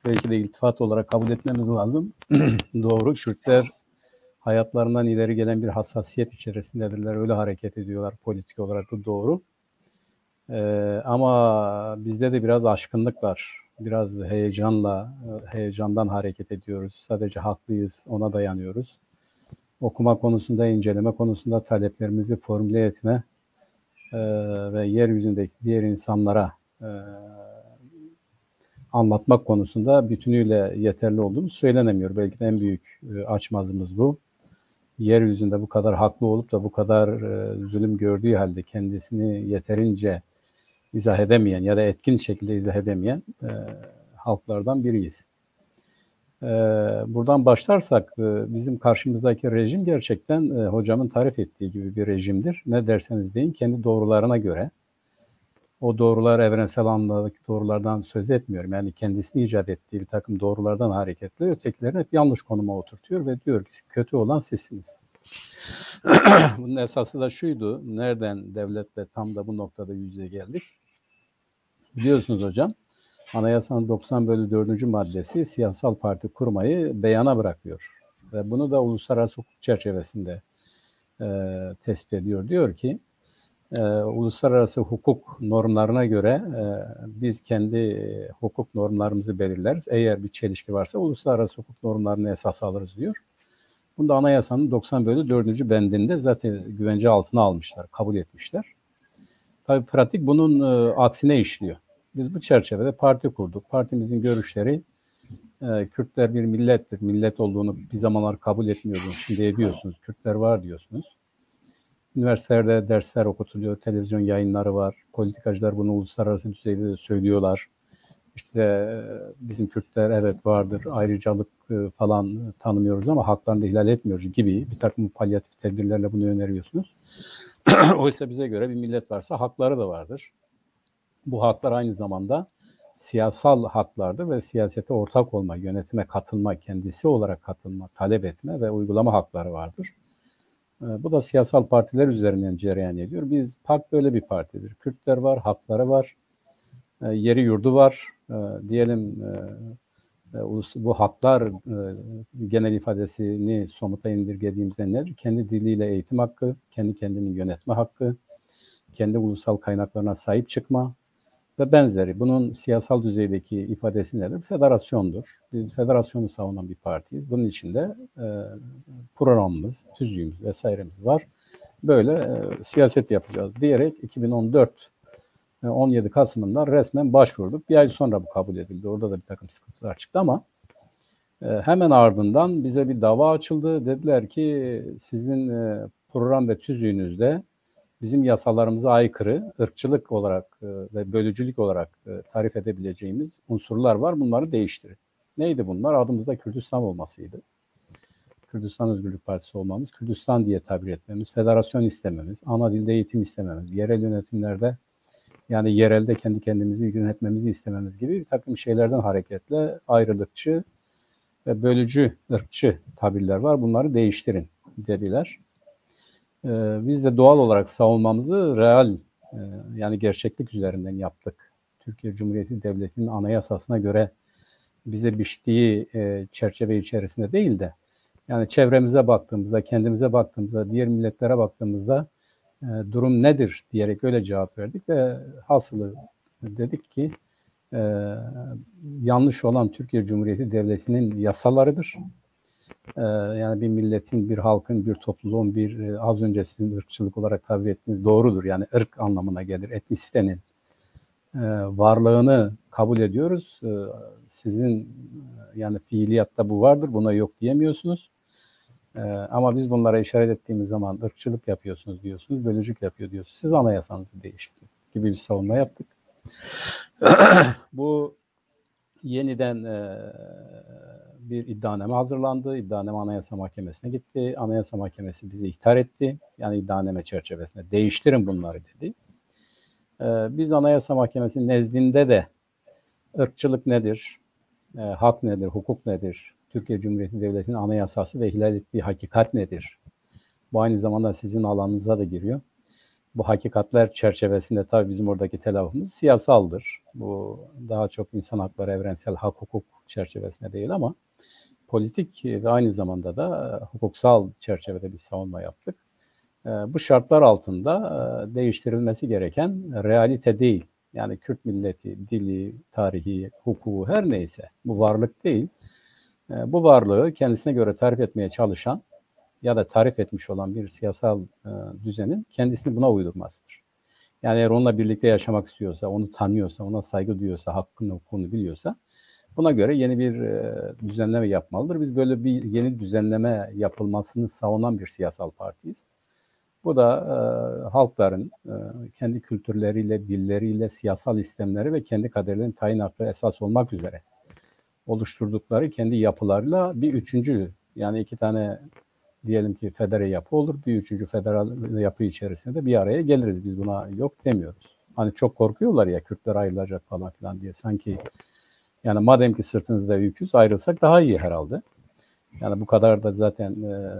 Speaker 3: belki de iltifat olarak kabul etmemiz lazım. Doğru, Kürtler hayatlarından ileri gelen bir hassasiyet içerisindedirler. Öyle hareket ediyorlar politik olarak, bu doğru. Ama bizde de biraz aşkınlık var. Biraz heyecandan hareket ediyoruz. Sadece haklıyız, ona dayanıyoruz. Okuma konusunda, inceleme konusunda taleplerimizi formüle etme ve yeryüzündeki diğer insanlara anlatmak konusunda bütünüyle yeterli olduğumuz söylenemiyor. Belki de en büyük açmazımız bu. Yeryüzünde bu kadar haklı olup da bu kadar zulüm gördüğü halde kendisini yeterince izah edemeyen ya da etkin şekilde izah edemeyen halklardan biriyiz. Buradan başlarsak bizim karşımızdaki rejim gerçekten hocamın tarif ettiği gibi bir rejimdir. Ne derseniz deyin, kendi doğrularına göre. O doğrular evrensel anlamdaki doğrulardan söz etmiyorum. Yani kendisini icat ettiği bir takım doğrulardan hareketle ötekilerini hep yanlış konuma oturtuyor ve diyor ki kötü olan sizsiniz. Bunun esası da şuydu. Nereden devletle tam da bu noktada yüz yüze geldik? Biliyorsunuz hocam, Anayasanın 90/4. maddesi siyasal parti kurmayı beyana bırakıyor. Ve bunu da uluslararası hukuk çerçevesinde tespit ediyor. Diyor ki, uluslararası hukuk normlarına göre biz kendi hukuk normlarımızı belirleriz. Eğer bir çelişki varsa uluslararası hukuk normlarını esas alırız diyor. Bunu da Anayasanın 90/4. bendinde zaten güvence altına almışlar, kabul etmişler. Tabii pratik bunun aksine işliyor. Biz bu çerçevede parti kurduk. Partimizin görüşleri Kürtler bir millettir. Millet olduğunu bir zamanlar kabul etmiyordunuz. Şimdi ediyorsunuz. Kürtler var diyorsunuz. Üniversitelerde dersler okutuluyor. Televizyon yayınları var. Politikacılar bunu uluslararası düzeyde de söylüyorlar. İşte bizim Kürtler evet vardır. Ayrıcalık falan tanımıyoruz ama haklarını da ihlal etmiyoruz gibi bir takım palyatif tedbirlerle bunu öneriyorsunuz. Oysa bize göre bir millet varsa hakları da vardır. Bu haklar aynı zamanda siyasal haklardır ve siyasete ortak olma, yönetime katılma, kendisi olarak katılma, talep etme ve uygulama hakları vardır. Bu da siyasal partiler üzerinden cereyan ediyor. Biz PAK böyle bir partidir. Kürtler var, hakları var, yeri yurdu var. Diyelim bu haklar genel ifadesini somuta indirgediğimizde nedir? Kendi diliyle eğitim hakkı, kendi kendini yönetme hakkı, kendi ulusal kaynaklarına sahip çıkma ve benzeri. Bunun siyasal düzeydeki ifadesi nedir? Federasyondur. Biz federasyonu savunan bir partiyiz. Bunun içinde programımız, tüzüğümüz vesairemiz var. Böyle siyaset yapacağız diyerek 2014 17 Kasım'ında resmen başvurduk. Bir ay sonra bu kabul edildi. Orada da bir takım sıkıntılar çıktı ama hemen ardından bize bir dava açıldı. Dediler ki sizin program ve tüzüğünüzde bizim yasalarımıza aykırı, ırkçılık olarak ve bölücülük olarak tarif edebileceğimiz unsurlar var. Bunları değiştirin. Neydi bunlar? Adımızda Kürdistan olmasıydı. Kürdistan Özgürlük Partisi olmamız, Kürdistan diye tabir etmemiz, federasyon istememiz, ana dilde eğitim istememiz, yerel yönetimlerde yani yerelde kendi kendimizi yönetmemizi istememiz gibi bir takım şeylerden hareketle ayrılıkçı ve bölücü, ırkçı tabirler var. Bunları değiştirin dediler. Biz de doğal olarak savunmamızı real yani gerçeklik üzerinden yaptık. Türkiye Cumhuriyeti Devleti'nin anayasasına göre bize biçtiği çerçeve içerisinde değil de yani çevremize baktığımızda, kendimize baktığımızda, diğer milletlere baktığımızda durum nedir diyerek öyle cevap verdik ve hasılı dedik ki yanlış olan Türkiye Cumhuriyeti Devleti'nin yasalarıdır. Yani bir milletin, bir halkın, bir topluluğun, bir az önce sizin ırkçılık olarak tabir ettiğiniz doğrudur. Yani ırk anlamına gelir. Etnisitenin varlığını kabul ediyoruz. Sizin yani fiiliyatta bu vardır. Buna yok diyemiyorsunuz. Ama biz bunlara işaret ettiğimiz zaman ırkçılık yapıyorsunuz diyorsunuz, bölücülük yapıyor diyorsunuz. Siz anayasanızı değiştirin gibi bir savunma yaptık. Bu yeniden bir iddianame hazırlandı. İddianame Anayasa Mahkemesi'ne gitti. Anayasa Mahkemesi bizi ihtar etti. Yani iddianame çerçevesinde değiştirin bunları dedi. Biz Anayasa Mahkemesi'nin nezdinde de ırkçılık nedir, hak nedir, hukuk nedir, Türkiye Cumhuriyeti Devleti'nin anayasası ve ihlal ettiği hakikat nedir? Bu aynı zamanda sizin alanınıza da giriyor. Bu hakikatler çerçevesinde tabii bizim oradaki telaffuzumuz siyasaldır. Bu daha çok insan hakları, evrensel hak, hukuk çerçevesinde değil ama politik ve aynı zamanda da hukuksal çerçevede bir savunma yaptık. Bu şartlar altında değiştirilmesi gereken realite değil. Yani Kürt milleti, dili, tarihi, hukuku her neyse bu varlık değil. Bu varlığı kendisine göre tarif etmeye çalışan ya da tarif etmiş olan bir siyasal düzenin kendisini buna uydurmasıdır. Yani eğer onunla birlikte yaşamak istiyorsa, onu tanıyorsa, ona saygı duyuyorsa, hakkını, hukukunu biliyorsa buna göre yeni bir düzenleme yapmalıdır. Biz böyle bir yeni düzenleme yapılmasını savunan bir siyasal partiyiz. Bu da halkların kendi kültürleriyle, dilleriyle, siyasal istemleri ve kendi kaderlerinin tayin hakları esas olmak üzere oluşturdukları kendi yapılarıyla bir üçüncü, yani iki tane diyelim ki federe yapı olur. Bir üçüncü federal yapı içerisinde de bir araya geliriz. Biz buna yok demiyoruz. Hani çok korkuyorlar ya Kürtler ayrılacak falan filan diye. Sanki yani madem ki sırtınızda yüküz ayrılsak daha iyi herhalde. Yani bu kadar da zaten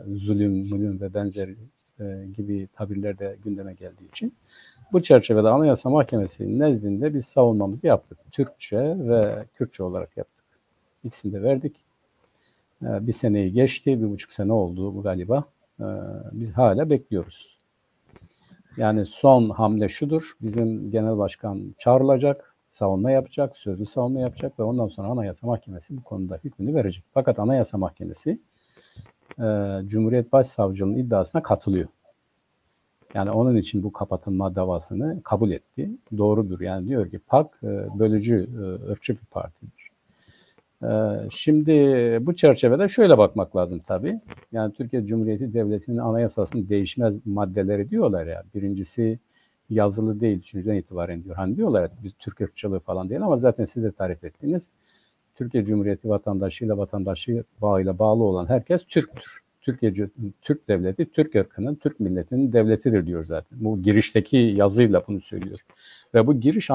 Speaker 3: zulüm ve benzeri gibi tabirler de gündeme geldiği için bu çerçevede Anayasa Mahkemesi'nin nezdinde biz savunmamızı yaptık. Türkçe ve Kürtçe olarak yaptık. İkisini de verdik. Bir seneyi geçti, 1,5 sene oldu bu galiba. Biz hala bekliyoruz. Yani son hamle şudur, bizim genel başkan çağrılacak, savunma yapacak, sözlü savunma yapacak ve ondan sonra Anayasa Mahkemesi bu konuda hükmünü verecek. Fakat Anayasa Mahkemesi Cumhuriyet Başsavcılığı'nın iddiasına katılıyor. Yani onun için bu kapatılma davasını kabul etti. Doğrudur. Yani diyor ki PAK bölücü, ırkçı bir partidir. Şimdi bu çerçevede şöyle bakmak lazım tabii. Yani Türkiye Cumhuriyeti Devleti'nin anayasasının değişmez maddeleri diyorlar ya. Birincisi yazılı değil, üçüncüden itibaren diyor. Hani diyorlar ya biz Türk ırkçılığı falan değil ama zaten siz de tarif ettiniz. Türkiye Cumhuriyeti vatandaşıyla vatandaşı bağıyla bağlı olan herkes Türktür. Türk devleti, Türk ırkının, Türk milletinin devletidir diyor zaten. Bu girişteki yazıyla bunu söylüyor. Ve bu giriş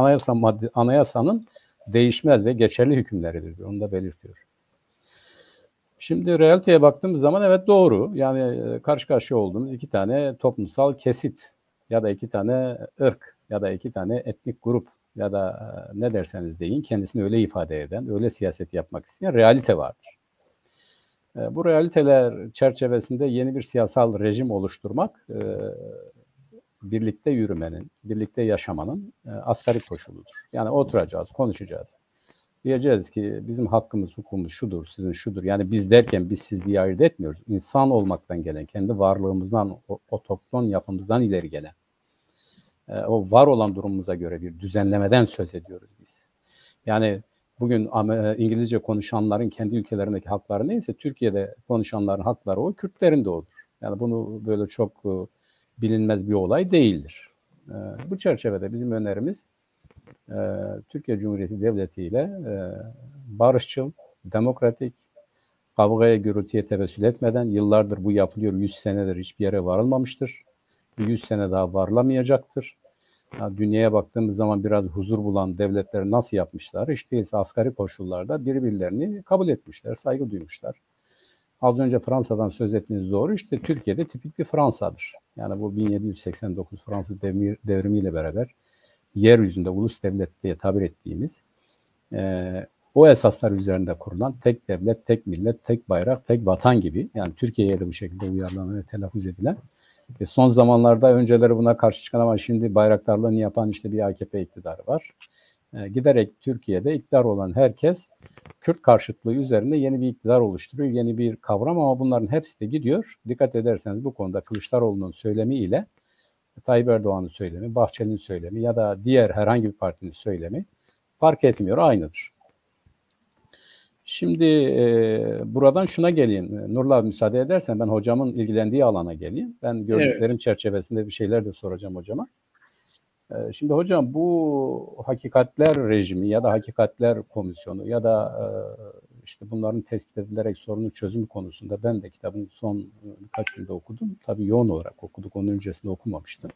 Speaker 3: anayasanın değişmez ve geçerli hükümleridir diyor. Onu da belirtiyor. Şimdi realiteye baktığımız zaman evet doğru. Yani karşı karşıya olduğumuz iki tane toplumsal kesit ya da iki tane ırk ya da iki tane etnik grup ya da ne derseniz deyin kendisini öyle ifade eden, öyle siyaset yapmak isteyen realite vardır. Bu realiteler çerçevesinde yeni bir siyasal rejim oluşturmak birlikte yürümenin, birlikte yaşamanın asgari koşuludur. Yani oturacağız, konuşacağız. Diyeceğiz ki bizim hakkımız, hukukumuz şudur, sizin şudur. Yani biz derken biz siz diye ayırt etmiyoruz. İnsan olmaktan gelen, kendi varlığımızdan, otokton yapımızdan ileri gelen, o var olan durumumuza göre bir düzenlemeden söz ediyoruz biz. Yani bugün İngilizce konuşanların kendi ülkelerindeki hakları neyse, Türkiye'de konuşanların hakları o, Kürtlerin de odur. Yani bunu böyle çok bilinmez bir olay değildir. Bu çerçevede bizim önerimiz Türkiye Cumhuriyeti Devleti ile barışçıl, demokratik, kavgaya, gürültüye tevessül etmeden, yıllardır bu yapılıyor, 100 senedir hiçbir yere varılmamıştır. 100 sene daha varılamayacaktır. Dünyaya baktığımız zaman biraz huzur bulan devletleri nasıl yapmışlar? Hiç değilse asgari koşullarda birbirlerini kabul etmişler, saygı duymuşlar. Az önce Fransa'dan söz ettiğiniz doğru. İşte Türkiye'de tipik bir Fransa'dır. Yani bu 1789 Fransız devrimiyle beraber yeryüzünde ulus devlet diye tabir ettiğimiz o esaslar üzerinde kurulan tek devlet, tek millet, tek bayrak, tek vatan gibi, yani Türkiye'ye de bu şekilde uyarlanan ve telaffuz edilen, son zamanlarda önceleri buna karşı çıkan ama şimdi bayraktarlığını yapan işte bir AKP iktidarı var. Giderek Türkiye'de iktidar olan herkes Kürt karşıtlığı üzerine yeni bir iktidar oluşturuyor, yeni bir kavram, ama bunların hepsi de gidiyor. Dikkat ederseniz bu konuda Kılıçdaroğlu'nun söylemi ile Tayyip Erdoğan'ın söylemi, Bahçeli'nin söylemi ya da diğer herhangi bir partinin söylemi fark etmiyor, aynıdır. Şimdi buradan şuna geleyim. Nurullah abi, müsaade edersen ben hocamın ilgilendiği alana geleyim. Ben gördüklerim çerçevesinde bir şeyler de soracağım hocama. Şimdi hocam, bu hakikatler rejimi ya da hakikatler komisyonu ya da işte bunların tespit edilerek sorunun çözümü konusunda ben de kitabın son birkaç günde okudum. Tabii yoğun olarak okuduk. Onun öncesinde okumamıştım.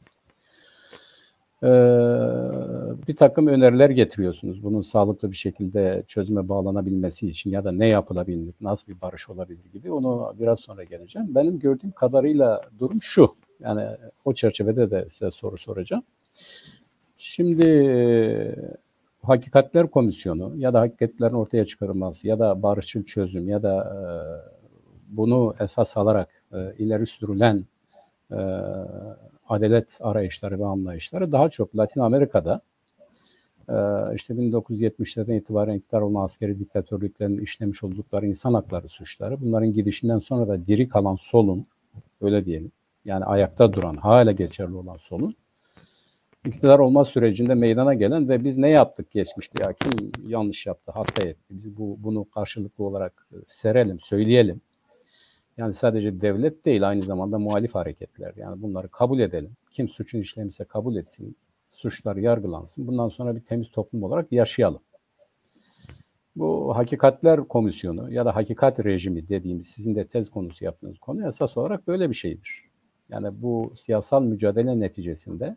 Speaker 3: Bir takım öneriler getiriyorsunuz. Bunun sağlıklı bir şekilde çözüme bağlanabilmesi için ya da ne yapılabilir, nasıl bir barış olabilir gibi. Onu biraz sonra geleceğim. Benim gördüğüm kadarıyla durum şu. Yani o çerçevede de size soru soracağım. Şimdi Hakikatler Komisyonu ya da hakikatlerin ortaya çıkarılması ya da barışçıl çözüm ya da bunu esas alarak ileri sürülen adalet arayışları ve anlayışları daha çok Latin Amerika'da işte 1970'lerden itibaren iktidar olan askeri diktatörlüklerin işlemiş oldukları insan hakları suçları, bunların gidişinden sonra da diri kalan solun, öyle diyelim, yani ayakta duran, hala geçerli olan solun iktidar olma sürecinde meydana gelen ve biz ne yaptık geçmişte, ya kim yanlış yaptı, hata etti, biz bunu karşılıklı olarak serelim, söyleyelim. Yani sadece devlet değil, aynı zamanda muhalif hareketler. Yani bunları kabul edelim. Kim suçun işlemişse kabul etsin. Suçlar yargılansın. Bundan sonra bir temiz toplum olarak yaşayalım. Bu Hakikatler Komisyonu ya da hakikat rejimi dediğimiz, sizin de tez konusu yaptığınız konu esas olarak böyle bir şeydir. Yani bu siyasal mücadele neticesinde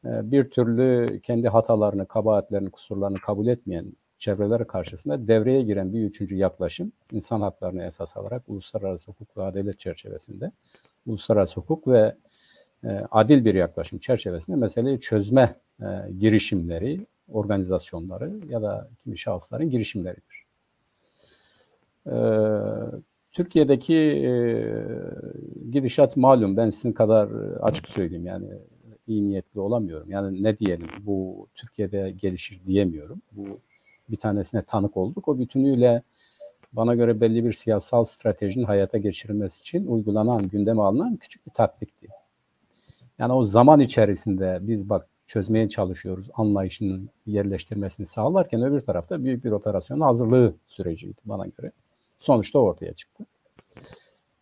Speaker 3: bir türlü kendi hatalarını, kabahatlerini, kusurlarını kabul etmeyen çevreleri karşısında devreye giren bir üçüncü yaklaşım, insan haklarını esas alarak uluslararası hukuk ve adalet çerçevesinde, uluslararası hukuk ve adil bir yaklaşım çerçevesinde meseleyi çözme girişimleri, organizasyonları ya da kimi şahısların girişimleridir. Türkiye'deki gidişat malum, ben sizin kadar açık söyleyeyim, yani iyi niyetli olamıyorum. Yani ne diyelim, bu Türkiye'de gelişir diyemiyorum. Bu bir tanesine tanık olduk. O bütünüyle bana göre belli bir siyasal stratejinin hayata geçirilmesi için uygulanan, gündeme alınan küçük bir taktikti. Yani o zaman içerisinde biz bak çözmeye çalışıyoruz anlayışının yerleştirmesini sağlarken öbür tarafta büyük bir operasyonun hazırlığı süreciydi bana göre. Sonuçta ortaya çıktı.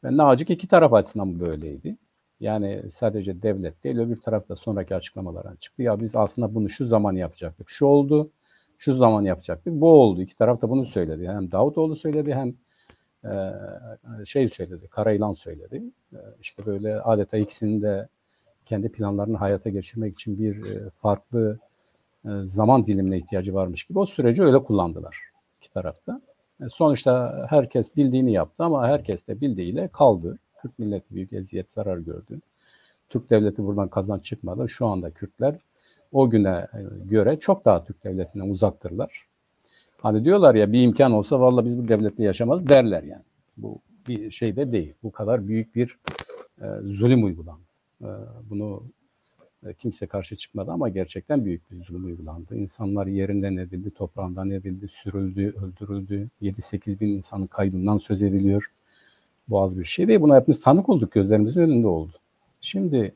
Speaker 3: Ve ne acık iki taraf açısından bu böyleydi. Yani sadece devlet değil, öbür tarafta sonraki açıklamalardan çıktı. Ya biz aslında bunu şu zaman yapacaktık, şu oldu, şu zaman yapacaktık, bu oldu. İki taraf da bunu söyledi. Hem Davutoğlu söyledi hem söyledi, Karayılan söyledi. İşte böyle adeta ikisinin de kendi planlarını hayata geçirmek için bir farklı zaman dilimine ihtiyacı varmış gibi o süreci öyle kullandılar iki tarafta. Sonuçta herkes bildiğini yaptı ama herkes de bildiğiyle kaldı. Kürt milleti büyük eziyet, zarar gördü. Türk devleti buradan kazanç çıkmadı. Şu anda Kürtler o güne göre çok daha Türk devletinden uzaktırlar. Hani diyorlar ya bir imkan olsa vallahi biz bu devletle yaşamaz derler yani. Bu bir şey de değil. Bu kadar büyük bir zulüm uygulandı. Bunu kimse karşı çıkmadı ama gerçekten büyük bir zulüm uygulandı. İnsanlar yerinden edildi, toprağından edildi, sürüldü, öldürüldü. 7-8 bin insanın kaybından söz ediliyor. Bu az bir şey değil. Buna hepimiz tanık olduk. Gözlerimizin önünde oldu. Şimdi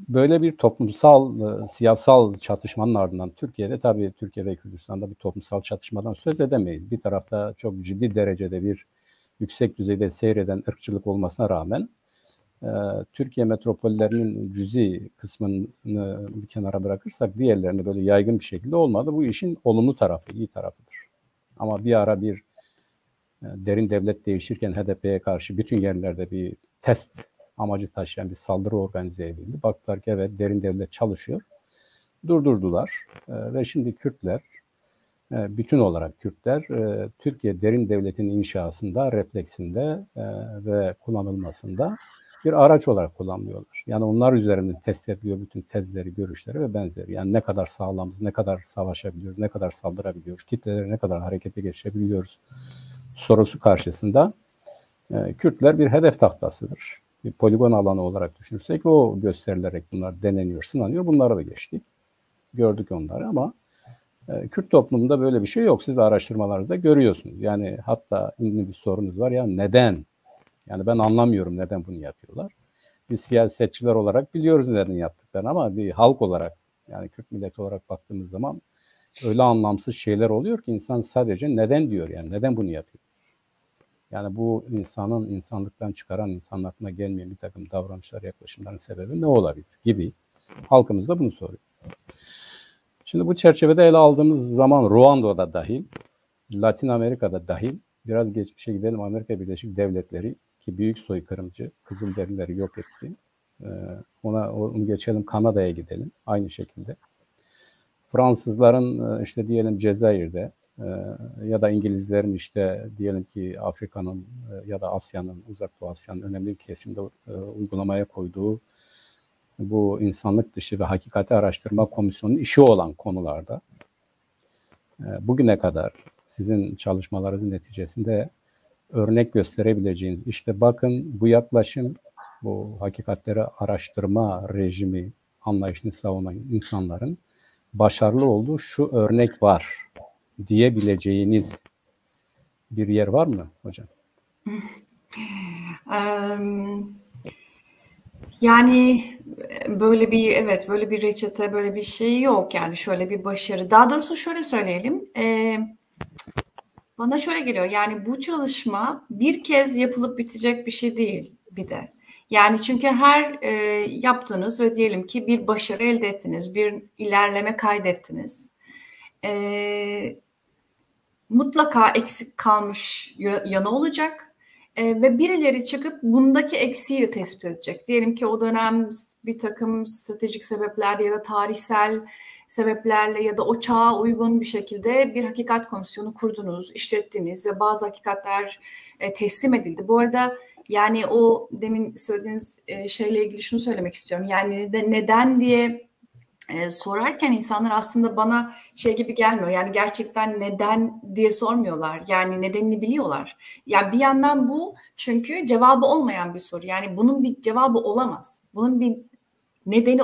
Speaker 3: böyle bir toplumsal, siyasal çatışmanın ardından Türkiye'de tabii Türkiye ve Kürdistan'da bir toplumsal çatışmadan söz edemeyiz. Bir tarafta çok ciddi derecede bir yüksek düzeyde seyreden ırkçılık olmasına rağmen Türkiye metropollerinin cüzi kısmını bir kenara bırakırsak diğerlerini böyle yaygın bir şekilde olmadı. Bu işin olumlu tarafı, iyi tarafıdır. Ama bir ara bir derin devlet değişirken HDP'ye karşı bütün yerlerde bir test amacı taşıyan bir saldırı organize edildi. Baktılar ki evet derin devlet çalışıyor. Durdurdular ve şimdi Kürtler, bütün olarak Kürtler Türkiye derin devletin inşasında, refleksinde ve kullanılmasında bir araç olarak kullanılıyorlar. Yani onlar üzerinden test ediliyor bütün tezleri, görüşleri ve benzeri. Yani ne kadar sağlamız, ne kadar savaşabiliyoruz, ne kadar saldırabiliyoruz, kitleleri ne kadar harekete geçirebiliyoruz sorusu karşısında Kürtler bir hedef tahtasıdır. Bir poligon alanı olarak düşünürsek o gösterilerek bunlar deneniyor, sınanıyor. Bunlara da geçtik. Gördük onları ama Kürt toplumunda böyle bir şey yok. Siz de araştırmalarda görüyorsunuz. Yani hatta ünlü bir sorunuz var ya neden? Yani ben anlamıyorum neden bunu yapıyorlar. Biz siyasetçiler olarak biliyoruz neden yaptıklarını ama bir halk olarak yani Kürt milleti olarak baktığımız zaman öyle anlamsız şeyler oluyor ki insan sadece neden diyor yani neden bunu yapıyor? Yani bu insanın insanlıktan çıkaran, insanın aklına gelmeyen bir takım davranışlar, yaklaşımların sebebi ne olabilir gibi halkımız da bunu soruyor. Şimdi bu çerçevede ele aldığımız zaman Ruanda'da dahil, Latin Amerika'da dahil, biraz geçmişe gidelim Amerika Birleşik Devletleri ki büyük soykırımcı, Kızılderilileri yok etti. Onu geçelim Kanada'ya gidelim aynı şekilde. Fransızların işte diyelim Cezayir'de ya da İngilizlerin işte diyelim ki Afrika'nın ya da Asya'nın, Uzak Doğu Asya'nın önemli bir kesimde uygulamaya koyduğu bu insanlık dışı ve hakikati araştırma komisyonunun işi olan konularda bugüne kadar sizin çalışmalarınızın neticesinde örnek gösterebileceğiniz işte bakın bu yaklaşım bu hakikatleri araştırma rejimi anlayışını savunan insanların başarılı olduğu şu örnek var diyebileceğiniz bir yer var mı hocam?
Speaker 2: Yani böyle bir reçete, böyle bir şey yok yani şöyle bir başarı. Daha doğrusu şöyle söyleyelim. Bana şöyle geliyor yani bu çalışma bir kez yapılıp bitecek bir şey değil bir de. Yani çünkü her yaptığınız ve diyelim ki bir başarı elde ettiniz, bir ilerleme kaydettiniz. Mutlaka eksik kalmış yanı olacak. Ve birileri çıkıp bundaki eksiği tespit edecek. Diyelim ki o dönem bir takım stratejik sebeplerle ya da tarihsel sebeplerle ya da o çağa uygun bir şekilde bir hakikat komisyonu kurdunuz, işlettiniz ve bazı hakikatler teslim edildi. Bu arada yani o demin söylediğiniz şeyle ilgili şunu söylemek istiyorum. Yani neden diye sorarken insanlar aslında bana şey gibi gelmiyor. Yani gerçekten neden diye sormuyorlar. Yani nedenini biliyorlar. Yani bir yandan bu çünkü cevabı olmayan bir soru. Yani bunun bir cevabı olamaz. Bunun bir nedeni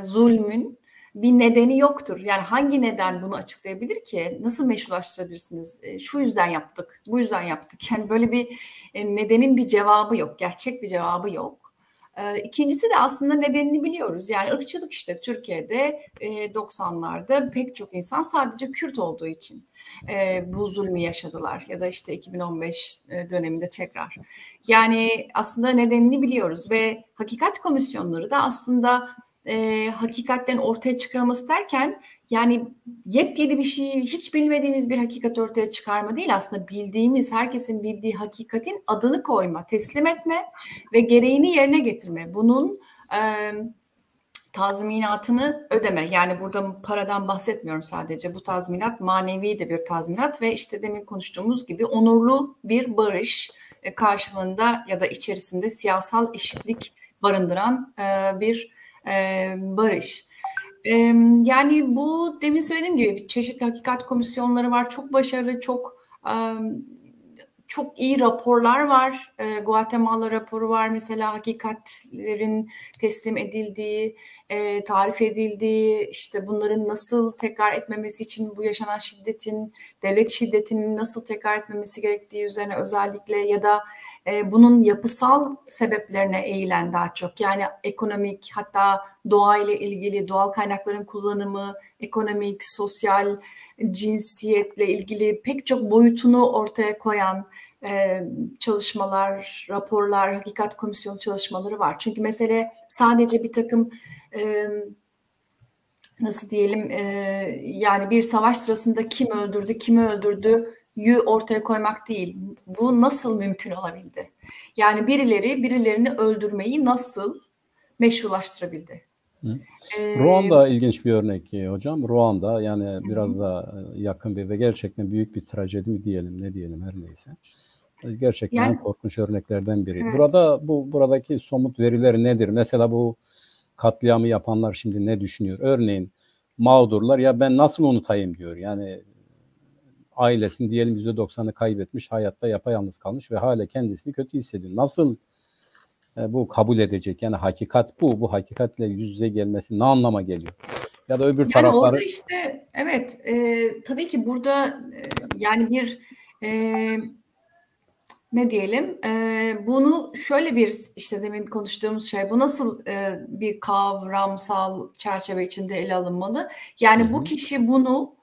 Speaker 2: zulmün bir nedeni yoktur. Yani hangi neden bunu açıklayabilir ki? Nasıl meşrulaştırabilirsiniz? Şu yüzden yaptık, bu yüzden yaptık. Yani böyle bir nedenin bir cevabı yok. Gerçek bir cevabı yok. İkincisi de aslında nedenini biliyoruz. Yani ırkçılık işte Türkiye'de 90'larda pek çok insan sadece Kürt olduğu için bu zulmü yaşadılar. Ya da işte 2015 döneminde tekrar. Yani aslında nedenini biliyoruz ve hakikat komisyonları da aslında hakikatten ortaya çıkarılması derken yani yepyeni bir şeyi, hiç bilmediğimiz bir hakikat ortaya çıkarma değil, aslında bildiğimiz, herkesin bildiği hakikatin adını koyma, teslim etme ve gereğini yerine getirme. Bunun tazminatını ödeme. Yani burada paradan bahsetmiyorum sadece. Bu tazminat manevi de bir tazminat ve işte demin konuştuğumuz gibi onurlu bir barış karşılığında ya da içerisinde siyasal eşitlik barındıran bir barış. Yani bu demin söylediğim gibi çeşitli hakikat komisyonları var. Çok başarılı, çok iyi raporlar var. Guatemala raporu var mesela, hakikatlerin teslim edildiği, tarif edildiği, işte bunların nasıl tekrar etmemesi için bu yaşanan şiddetin, devlet şiddetinin nasıl tekrar etmemesi gerektiği üzerine özellikle, ya da bunun yapısal sebeplerine eğilen daha çok. Yani ekonomik, hatta doğayla ilgili, doğal kaynakların kullanımı, ekonomik, sosyal, cinsiyetle ilgili pek çok boyutunu ortaya koyan çalışmalar, raporlar, hakikat komisyonu çalışmaları var. Çünkü mesele sadece bir takım nasıl diyelim, yani bir savaş sırasında kim öldürdü, kimi öldürdüğü ortaya koymak değil. Bu nasıl mümkün olabildi? Yani birilerini öldürmeyi nasıl meşrulaştırabildi?
Speaker 3: Ruanda ilginç bir örnek hocam. Ruanda yani biraz da yakın bir ve gerçekten büyük bir trajedi mi diyelim, ne diyelim, her neyse. Gerçekten yani, korkunç örneklerden biri. Evet. Buradaki somut veriler nedir? Mesela bu katliamı yapanlar şimdi ne düşünüyor? Örneğin mağdurlar, ya ben nasıl unutayım diyor. Yani ailesini diyelim %90'ı kaybetmiş, hayatta yapayalnız kalmış ve hala kendisini kötü hissediyor. Nasıl bu kabul edecek? Yani hakikat bu. Bu hakikatle yüz yüze gelmesi ne anlama geliyor? Ya da öbür
Speaker 2: yani
Speaker 3: tarafları...
Speaker 2: orada işte evet, tabii ki burada yani bir ne diyelim, bunu şöyle bir, işte demin konuştuğumuz şey, bu nasıl bir kavramsal çerçeve içinde ele alınmalı? Yani bu kişi bunu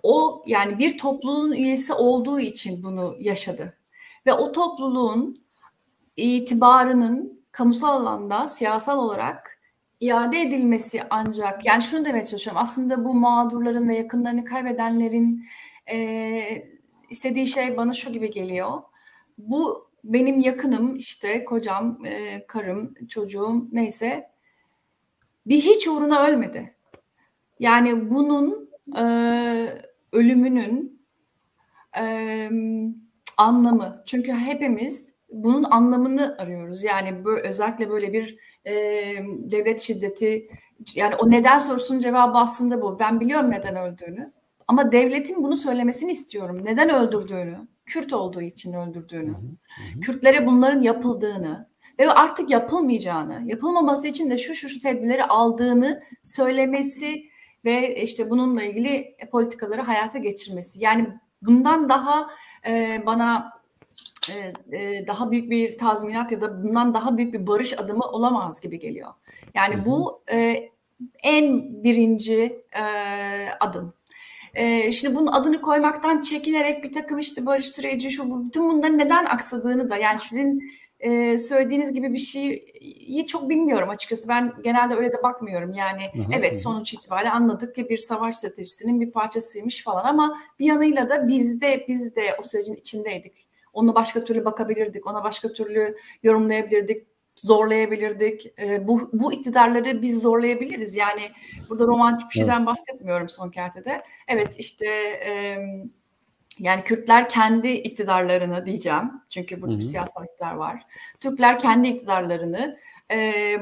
Speaker 2: o, yani bir topluluğun üyesi olduğu için bunu yaşadı ve o topluluğun itibarının kamusal alanda siyasal olarak iade edilmesi ancak, yani şunu demeye çalışıyorum, aslında bu mağdurların ve yakınlarını kaybedenlerin istediği şey bana şu gibi geliyor: bu benim yakınım, işte kocam, karım, çocuğum, neyse, bir hiç uğruna ölmedi. Yani bunun ölümünün anlamı, çünkü hepimiz bunun anlamını arıyoruz. Yani böyle, özellikle böyle bir devlet şiddeti, yani o neden sorusunun cevabı aslında bu. Ben biliyorum neden öldüğünü, ama devletin bunu söylemesini istiyorum. Neden öldürdüğünü, Kürt olduğu için öldürdüğünü, Kürtlere bunların yapıldığını ve artık yapılmayacağını, yapılmaması için de şu tedbirleri aldığını söylemesi ve işte bununla ilgili politikaları hayata geçirmesi. Yani bundan daha bana daha büyük bir tazminat ya da bundan daha büyük bir barış adımı olamaz gibi geliyor. Yani bu en birinci adım. Şimdi bunun adını koymaktan çekinerek bir takım işte barış süreci, bütün bunların neden aksadığını da, yani sizin söylediğiniz gibi bir şeyi çok bilmiyorum açıkçası. Ben genelde öyle de bakmıyorum. Yani evet, sonuç itibariyle anladık ki bir savaş stratejisinin bir parçasıymış falan, ama bir yanıyla da biz de o sürecin içindeydik. Ona başka türlü bakabilirdik, ona başka türlü yorumlayabilirdik, zorlayabilirdik. Bu iktidarları biz zorlayabiliriz. Yani burada romantik bir şeyden bahsetmiyorum son kertede. Evet, işte yani Kürtler kendi iktidarlarını diyeceğim, çünkü burada bir siyasal iktidar var. Türkler kendi iktidarlarını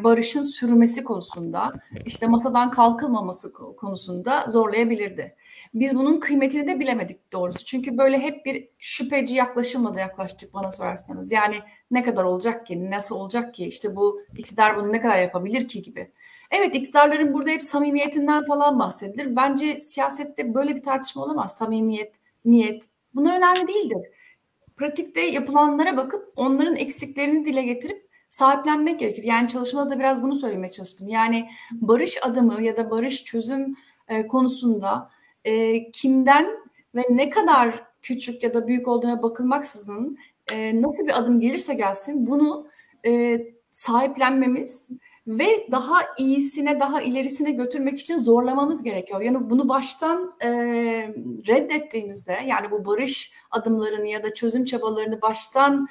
Speaker 2: barışın sürmesi konusunda, işte masadan kalkılmaması konusunda zorlayabilirdi. Biz bunun kıymetini de bilemedik doğrusu. Çünkü böyle hep bir şüpheci yaklaşımla da yaklaştık bana sorarsanız. Yani ne kadar olacak ki, nasıl olacak ki, işte bu iktidar bunu ne kadar yapabilir ki gibi. Evet, iktidarların burada hep samimiyetinden falan bahsedilir. Bence siyasette böyle bir tartışma olamaz. Samimiyet, niyet, bunlar önemli değildir. Pratikte yapılanlara bakıp onların eksiklerini dile getirip sahiplenmek gerekir. Yani çalışmada da biraz bunu söylemeye çalıştım. Yani barış adımı ya da barış çözüm konusunda kimden ve ne kadar küçük ya da büyük olduğuna bakılmaksızın nasıl bir adım gelirse gelsin bunu sahiplenmemiz ve daha iyisine, daha ilerisine götürmek için zorlamamız gerekiyor. Yani bunu baştan reddettiğimizde, yani bu barış adımlarını ya da çözüm çabalarını baştan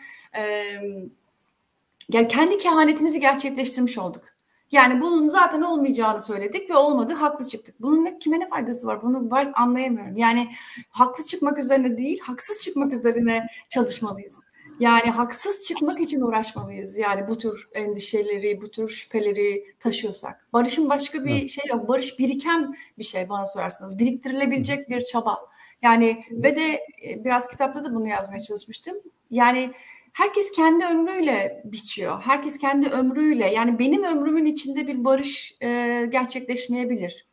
Speaker 2: yani kendi kehanetimizi gerçekleştirmiş olduk. Yani bunun zaten olmayacağını söyledik ve olmadı, haklı çıktık. Bunun kime ne faydası var? Bunu ben anlayamıyorum. Yani haklı çıkmak üzerine değil, haksız çıkmak üzerine çalışmalıyız. Yani haksız çıkmak için uğraşmalıyız. Yani bu tür endişeleri, bu tür şüpheleri taşıyorsak. Barışın başka bir şey yok. Barış biriken bir şey bana sorarsanız. Biriktirilebilecek bir çaba. Yani ve de biraz kitapta da bunu yazmaya çalışmıştım. Yani herkes kendi ömrüyle biçiyor. Herkes kendi ömrüyle, yani benim ömrümün içinde bir barış gerçekleşmeyebilir.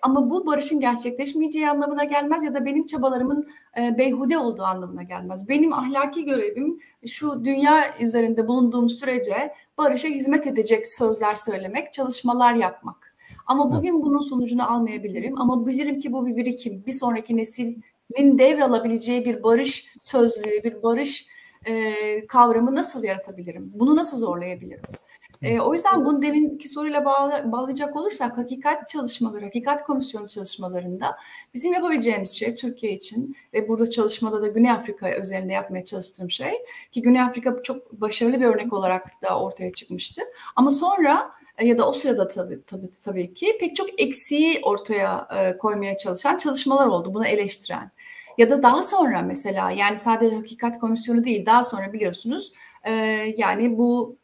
Speaker 2: Ama bu barışın gerçekleşmeyeceği anlamına gelmez ya da benim çabalarımın beyhude olduğu anlamına gelmez. Benim ahlaki görevim şu dünya üzerinde bulunduğum sürece barışa hizmet edecek sözler söylemek, çalışmalar yapmak. Ama bugün bunun sonucunu almayabilirim. Ama bilirim ki bu bir birikim. Bir sonraki neslin devralabileceği bir barış sözlüğü, bir barış kavramı nasıl yaratabilirim? Bunu nasıl zorlayabilirim? O yüzden bunu deminki soruyla bağlayacak olursak hakikat çalışmaları, hakikat komisyonu çalışmalarında bizim yapabileceğimiz şey Türkiye için ve burada çalışmada da Güney Afrika özelinde yapmaya çalıştığım şey ki Güney Afrika çok başarılı bir örnek olarak da ortaya çıkmıştı. Ama sonra ya da o sırada tabii ki pek çok eksiği ortaya koymaya çalışan çalışmalar oldu, bunu eleştiren. Ya da daha sonra mesela, yani sadece hakikat komisyonu değil, daha sonra biliyorsunuz yani bu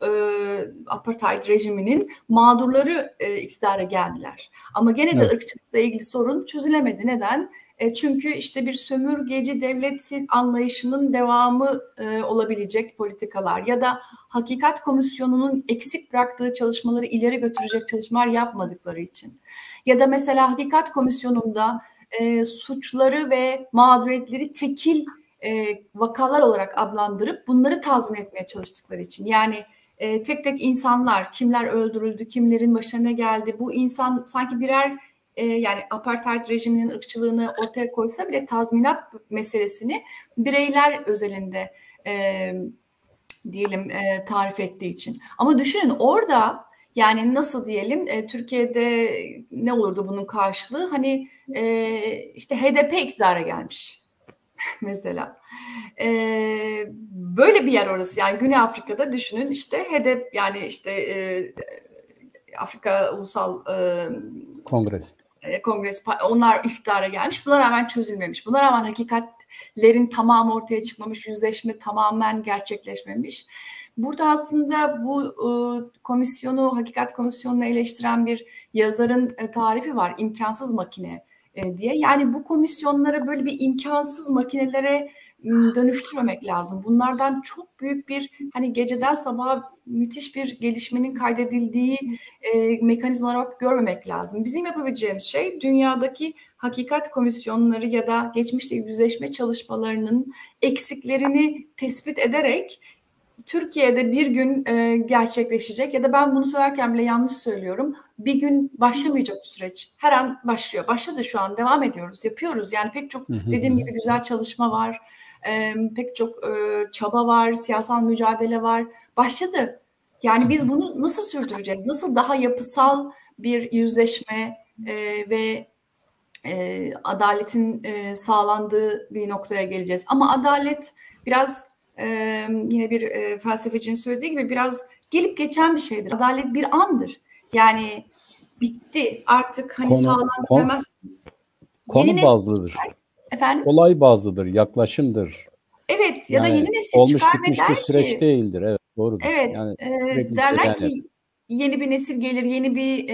Speaker 2: apartheid rejiminin mağdurları iktidara geldiler. Ama gene de ırkçılıkla ilgili sorun çözülemedi. Neden? Çünkü işte bir sömürgeci devletin anlayışının devamı olabilecek politikalar ya da hakikat komisyonunun eksik bıraktığı çalışmaları ileri götürecek çalışmalar yapmadıkları için. Ya da mesela hakikat komisyonunda suçları ve mağduriyetleri tekil vakalar olarak adlandırıp bunları tazmin etmeye çalıştıkları için. Yani tek tek insanlar, kimler öldürüldü, kimlerin başına ne geldi, bu insan sanki birer yani apartheid rejiminin ırkçılığını ortaya koysa bile tazminat meselesini bireyler özelinde diyelim tarif ettiği için. Ama düşünün orada, yani nasıl diyelim, Türkiye'de ne olurdu bunun karşılığı? Hani işte HDP iktidara gelmiş mesela. Böyle bir yer orası. Yani Güney Afrika'da düşünün, işte HDP, yani işte Afrika Ulusal Kongresi, onlar iktidara gelmiş. Buna rağmen çözülmemiş. Buna rağmen hakikatlerin tamamı ortaya çıkmamış, yüzleşme tamamen gerçekleşmemiş. Burada aslında bu komisyonu, hakikat komisyonunu eleştiren bir yazarın tarifi var. İmkansız makine diye. Yani bu komisyonları böyle bir imkansız makinelere dönüştürmemek lazım. Bunlardan çok büyük bir, hani geceden sabaha müthiş bir gelişmenin kaydedildiği mekanizma olarak görmemek lazım. Bizim yapabileceğimiz şey dünyadaki hakikat komisyonları ya da geçmişte yüzleşme çalışmalarının eksiklerini tespit ederek Türkiye'de bir gün gerçekleşecek ya da ben bunu söylerken bile yanlış söylüyorum. Bir gün başlamayacak bu süreç. Her an başlıyor. Başladı şu an. Devam ediyoruz. Yapıyoruz. Yani pek çok dediğim gibi güzel çalışma var. Pek çok çaba var. Siyasal mücadele var. Başladı. Yani biz bunu nasıl sürdüreceğiz? Nasıl daha yapısal bir yüzleşme ve adaletin sağlandığı bir noktaya geleceğiz? Ama adalet biraz yine bir felsefecinin söylediği gibi biraz gelip geçen bir şeydir. Adalet bir andır. Yani bitti. Artık hani sağlandı demezsiniz.
Speaker 3: Konu bazlıdır.
Speaker 2: Efendim?
Speaker 3: Olay bazlıdır, yaklaşımdır.
Speaker 2: Evet, ya
Speaker 3: yani
Speaker 2: da yeni nesil
Speaker 3: olmuş
Speaker 2: çıkar
Speaker 3: bitmiş
Speaker 2: ve der
Speaker 3: bir süreç
Speaker 2: ki,
Speaker 3: değildir. Evet, doğrudur.
Speaker 2: evet,
Speaker 3: Yani
Speaker 2: derler ki yeni bir nesil gelir, yeni bir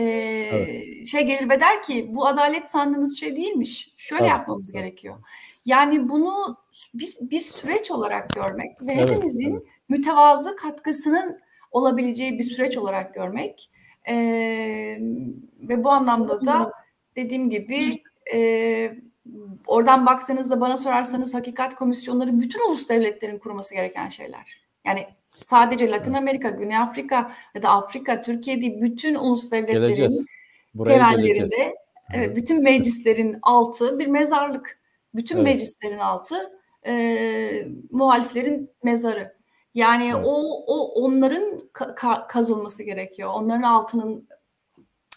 Speaker 2: şey gelir ve der ki bu adalet sandığınız şey değilmiş. Şöyle yapmamız gerekiyor. Yani bunu bir süreç olarak görmek ve hepimizin mütevazı katkısının olabileceği bir süreç olarak görmek ve bu anlamda da dediğim gibi oradan baktığınızda bana sorarsanız hakikat komisyonları bütün ulus devletlerin kurması gereken şeyler. Yani sadece Latin Amerika, Güney Afrika ya da Afrika, Türkiye değil, bütün ulus devletlerin temellerinde, evet, bütün meclislerin altı bir mezarlık. Bütün meclislerin altı muhaliflerin mezarı. Yani
Speaker 3: Evet.
Speaker 2: o onların kazılması gerekiyor. Onların altının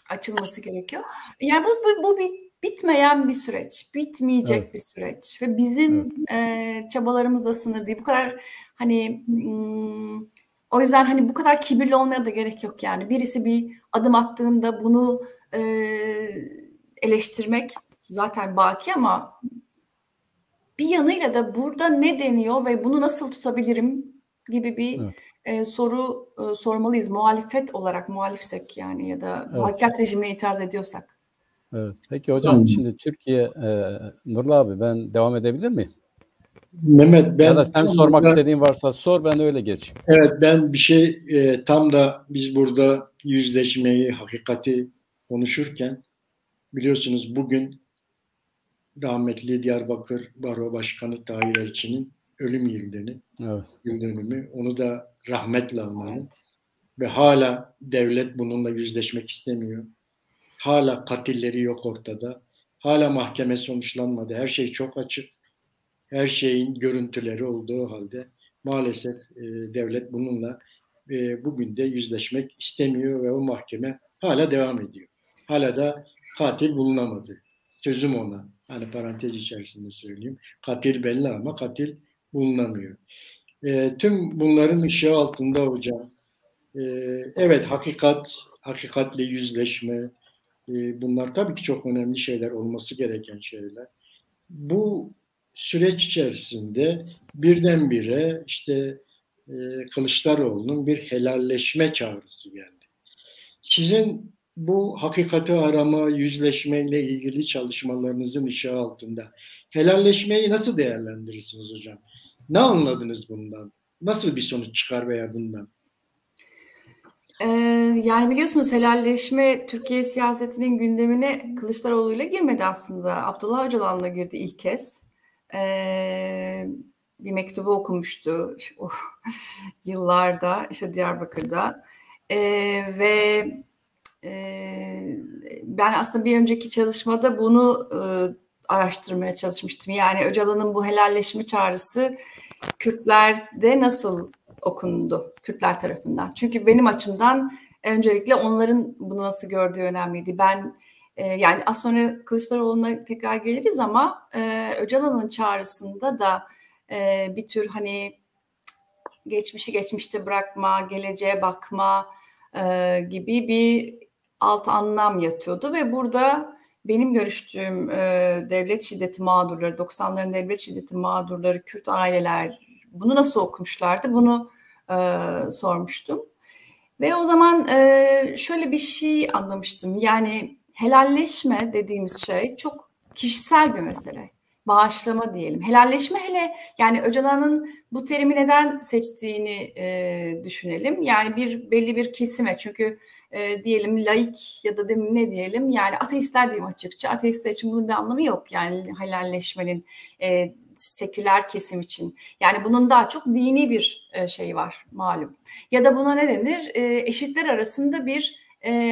Speaker 2: açılması gerekiyor. Yani bu bitmeyen bir süreç, bitmeyecek
Speaker 3: Evet.
Speaker 2: bir süreç ve bizim çabalarımız da sınırlı değil. Bu kadar hani o yüzden hani bu kadar kibirli olmaya da gerek yok yani. Birisi bir adım attığında bunu eleştirmek zaten baki ama bir yanıyla da burada ne deniyor ve bunu nasıl tutabilirim gibi bir soru sormalıyız. Muhalefet olarak muhalifsek yani ya da bu hakikat rejimine itiraz ediyorsak.
Speaker 3: Evet. Peki hocam şimdi Türkiye, Nurullah abi ben devam edebilir miyim?
Speaker 1: Mehmet ben
Speaker 3: ya da sen sormak istediğin varsa sor, ben öyle geç.
Speaker 1: Evet, ben bir şey tam da biz burada yüzleşmeyi, hakikati konuşurken biliyorsunuz bugün rahmetli Diyarbakır Baro Başkanı Tahir Elçi'nin ölüm yıl dönümü. Onu da rahmetle analım. Ve hala devlet bununla yüzleşmek istemiyor. Hala katilleri yok ortada. Hala mahkeme sonuçlanmadı. Her şey çok açık. Her şeyin görüntüleri olduğu halde maalesef devlet bununla bugün de yüzleşmek istemiyor ve o mahkeme hala devam ediyor. Hala da katil bulunamadı. Sözüm ona. Hani parantez içerisinde söyleyeyim. Katil belli ama katil bulunamıyor. Tüm bunların ışığı altında hocam. Evet, hakikatle yüzleşme, bunlar tabii ki çok önemli şeyler, olması gereken şeyler. Bu süreç içerisinde birdenbire işte Kılıçdaroğlu'nun bir helalleşme çağrısı geldi. Sizin bu hakikati arama, yüzleşmeyle ilgili çalışmalarınızın ışığı altında helalleşmeyi nasıl değerlendirirsiniz hocam? Ne anladınız bundan? Nasıl bir sonuç çıkar veya bundan?
Speaker 2: Yani biliyorsunuz helalleşme Türkiye siyasetinin gündemine Kılıçdaroğlu'yla girmedi aslında. Abdullah Öcalan'la girdi ilk kez. Bir mektubu okumuştu yıllarda işte Diyarbakır'da. Ve ben aslında bir önceki çalışmada bunu araştırmaya çalışmıştım. Yani Öcalan'ın bu helalleşme çağrısı Kürtlerde nasıl okundu Kürtler tarafından? Çünkü benim açımdan öncelikle onların bunu nasıl gördüğü önemliydi. Ben yani az sonra Kılıçdaroğlu'na tekrar geliriz ama Öcalan'ın çağrısında da bir tür hani geçmişi geçmişte bırakma, geleceğe bakma gibi bir alt anlam yatıyordu ve burada benim görüştüğüm devlet şiddeti mağdurları, 90'ların devlet şiddeti mağdurları, Kürt aileler bunu nasıl okumuşlardı? Bunu sormuştum. Ve o zaman şöyle bir şey anlamıştım. Yani helalleşme dediğimiz şey çok kişisel bir mesele. Bağışlama diyelim. Helalleşme hele yani Öcalan'ın bu terimi neden seçtiğini düşünelim. Yani belli bir kesime çünkü diyelim laik ya da ne diyelim yani ateistler diyeyim açıkça. Ateistler için bunun bir anlamı yok yani helalleşmenin seküler kesim için. Yani bunun daha çok dini bir şey var malum. Ya da buna ne denir? Eşitler arasında bir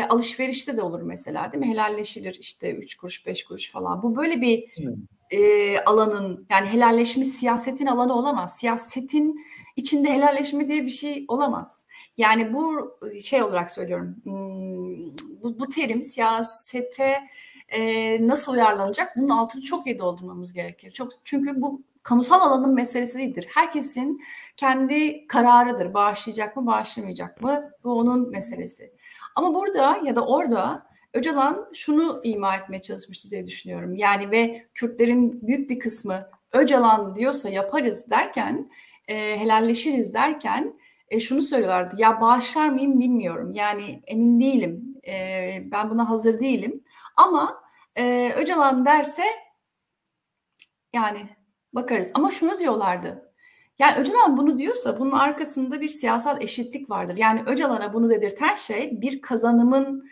Speaker 2: alışverişte de olur mesela değil mi? Helalleşilir işte 3 kuruş 5 kuruş falan. Bu böyle bir alanın yani helalleşme siyasetin alanı olamaz. Siyasetin içinde helalleşme diye bir şey olamaz. Yani bu şey olarak söylüyorum. Bu terim siyasete nasıl uyarlanacak? Bunun altını çok iyi doldurmamız gerekir. Çünkü bu kamusal alanın meselesi değildir. Herkesin kendi kararıdır. Bağışlayacak mı, bağışlamayacak mı? Bu onun meselesi. Ama burada ya da orada Öcalan şunu ima etmeye çalışmıştı diye düşünüyorum. Yani ve Kürtlerin büyük bir kısmı Öcalan diyorsa yaparız derken, helalleşiriz derken şunu söylüyorlardı. Ya bağışlar mıyım bilmiyorum. Yani emin değilim. Ben buna hazır değilim. Ama Öcalan derse yani bakarız. Ama şunu diyorlardı. Yani Öcalan bunu diyorsa bunun arkasında bir siyasal eşitlik vardır. Yani Öcalan'a bunu dedirten şey bir kazanımın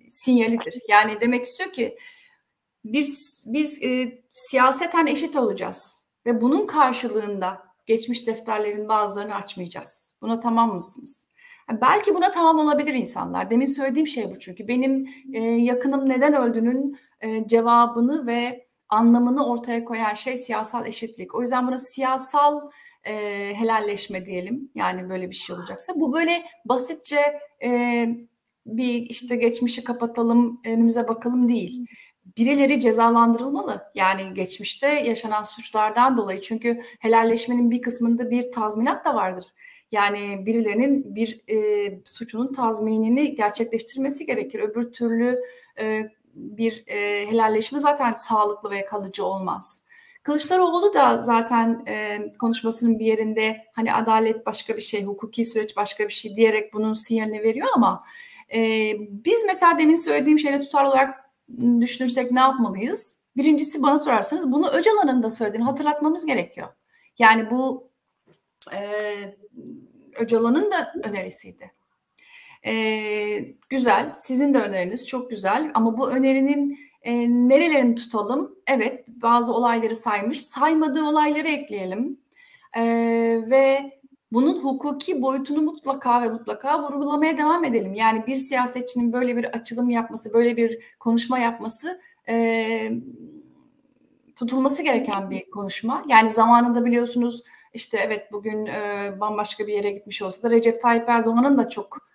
Speaker 2: sinyalidir. Yani demek istiyor ki biz siyaseten eşit olacağız ve bunun karşılığında geçmiş defterlerin bazılarını açmayacağız. Buna tamam mısınız? Belki buna tamam olabilir insanlar. Demin söylediğim şey bu çünkü. Benim yakınım neden öldüğünün cevabını ve anlamını ortaya koyan şey siyasal eşitlik. O yüzden buna siyasal helalleşme diyelim. Yani böyle bir şey olacaksa. Bu böyle basitçe bir işte geçmişi kapatalım, önümüze bakalım değil. Birileri cezalandırılmalı. Yani geçmişte yaşanan suçlardan dolayı. Çünkü helalleşmenin bir kısmında bir tazminat da vardır. Yani birilerinin bir suçunun tazminini gerçekleştirmesi gerekir. Öbür türlü bir helalleşme zaten sağlıklı ve kalıcı olmaz. Kılıçdaroğlu da zaten konuşmasının bir yerinde hani adalet başka bir şey, hukuki süreç başka bir şey diyerek bunun sinyalini veriyor ama biz mesela demin söylediğim şeyle tutarlı olarak düşünürsek ne yapmalıyız? Birincisi bana sorarsanız bunu Öcalan'ın da söylediğini hatırlatmamız gerekiyor. Yani bu Öcalan'ın da önerisiydi. Güzel, sizin de öneriniz çok güzel ama bu önerinin nerelerini tutalım? Evet, bazı olayları saymış, saymadığı olayları ekleyelim ve bunun hukuki boyutunu mutlaka ve mutlaka vurgulamaya devam edelim. Yani bir siyasetçinin böyle bir açılım yapması, böyle bir konuşma yapması tutulması gereken bir konuşma. Yani zamanında biliyorsunuz işte evet bugün bambaşka bir yere gitmiş olsa da Recep Tayyip Erdoğan'ın da çok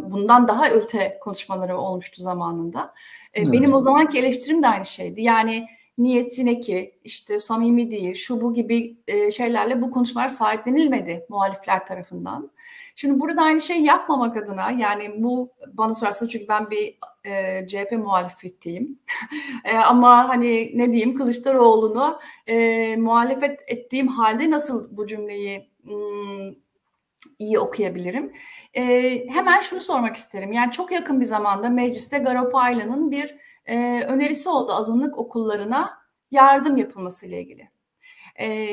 Speaker 2: bundan daha öte konuşmaları olmuştu zamanında. Evet. Benim o zamanki eleştirim de aynı şeydi. Yani niyetine ki işte samimi değil, şu bu gibi şeylerle bu konuşmalar sahiplenilmedi muhalifler tarafından. Şimdi burada aynı şey yapmamak adına yani bu bana sorarsanız çünkü ben bir CHP muhalefetiyim. Ama hani ne diyeyim Kılıçdaroğlu'nu muhalefet ettiğim halde nasıl bu cümleyi iyi okuyabilirim? Hemen şunu sormak isterim. Yani çok yakın bir zamanda mecliste Garopaylan'ın bir önerisi oldu azınlık okullarına yardım yapılması ile ilgili.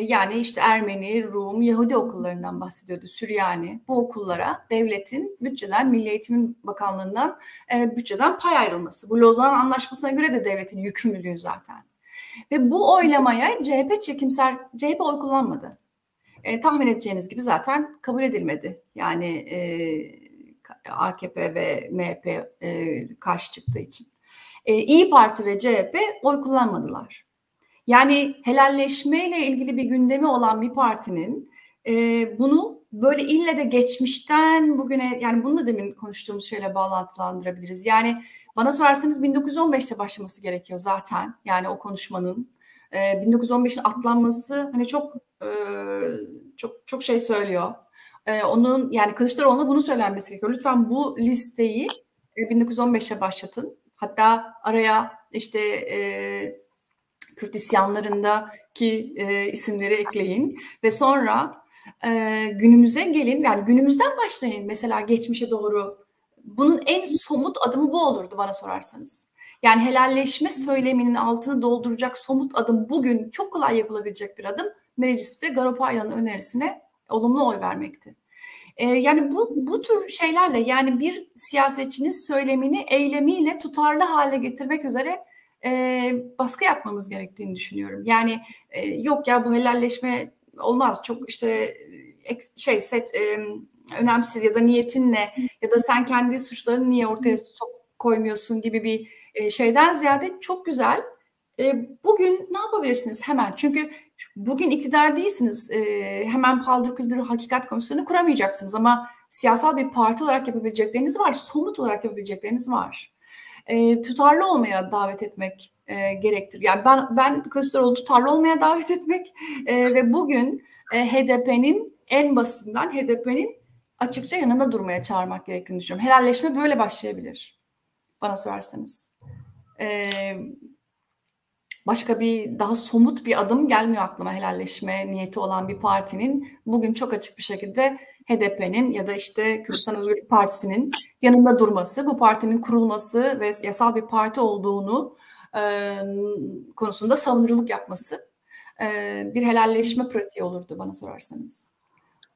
Speaker 2: Yani işte Ermeni, Rum, Yahudi okullarından bahsediyordu, Süryani. Bu okullara devletin bütçeden, Milli Eğitim Bakanlığı'ndan bütçeden pay ayrılması. Bu Lozan Anlaşması'na göre de devletin yükümlülüğü zaten. Ve bu oylamaya CHP oy kullanmadı. Tahmin edeceğiniz gibi zaten kabul edilmedi. Yani AKP ve MHP karşı çıktığı için. İYİ Parti ve CHP oy kullanmadılar. Yani helalleşmeyle ilgili bir gündemi olan bir partinin bunu böyle ille de geçmişten bugüne yani bunu da demin konuştuğumuz şeyle bağlantılandırabiliriz. Yani bana sorarsanız 1915'te başlaması gerekiyor zaten. Yani o konuşmanın 1915'in atlanması hani çok şey söylüyor. Onun yani Kılıçdaroğlu'na bunu söylenmesi gerekiyor. Lütfen bu listeyi 1915'e başlatın. Hatta araya işte Kürt isyanlarındaki isimleri ekleyin ve sonra günümüze gelin. Yani günümüzden başlayın mesela geçmişe doğru. Bunun en somut adımı bu olurdu bana sorarsanız. Yani helalleşme söyleminin altını dolduracak somut adım bugün çok kolay yapılabilecek bir adım. Mecliste Garopaylan'ın önerisine olumlu oy vermekti. Yani bu tür şeylerle yani bir siyasetçinin söylemini eylemiyle tutarlı hale getirmek üzere baskı yapmamız gerektiğini düşünüyorum. Yani yok ya bu helalleşme olmaz. Çok işte önemsiz ya da niyetin ne ya da sen kendi suçlarını niye ortaya koymuyorsun gibi bir şeyden ziyade çok güzel. Bugün ne yapabilirsiniz hemen? Çünkü bugün iktidar değilsiniz. Hemen paldır küldür hakikat komisyonu kuramayacaksınız ama siyasal bir parti olarak yapabilecekleriniz var. Somut olarak yapabilecekleriniz var. Tutarlı olmaya davet etmek gerektir. Yani ben Kılıçdaroğlu tutarlı olmaya davet etmek ve bugün HDP'nin en basitinden HDP'nin açıkça yanında durmaya çağırmak gerektiğini düşünüyorum. Helalleşme böyle başlayabilir bana sorarsanız. Başka bir daha somut bir adım gelmiyor aklıma helalleşme niyeti olan bir partinin bugün çok açık bir şekilde HDP'nin ya da işte Kürdistan Özgürlük Partisi'nin yanında durması, bu partinin kurulması ve yasal bir parti olduğunu konusunda savunuculuk yapması bir helalleşme pratiği olurdu bana sorarsanız.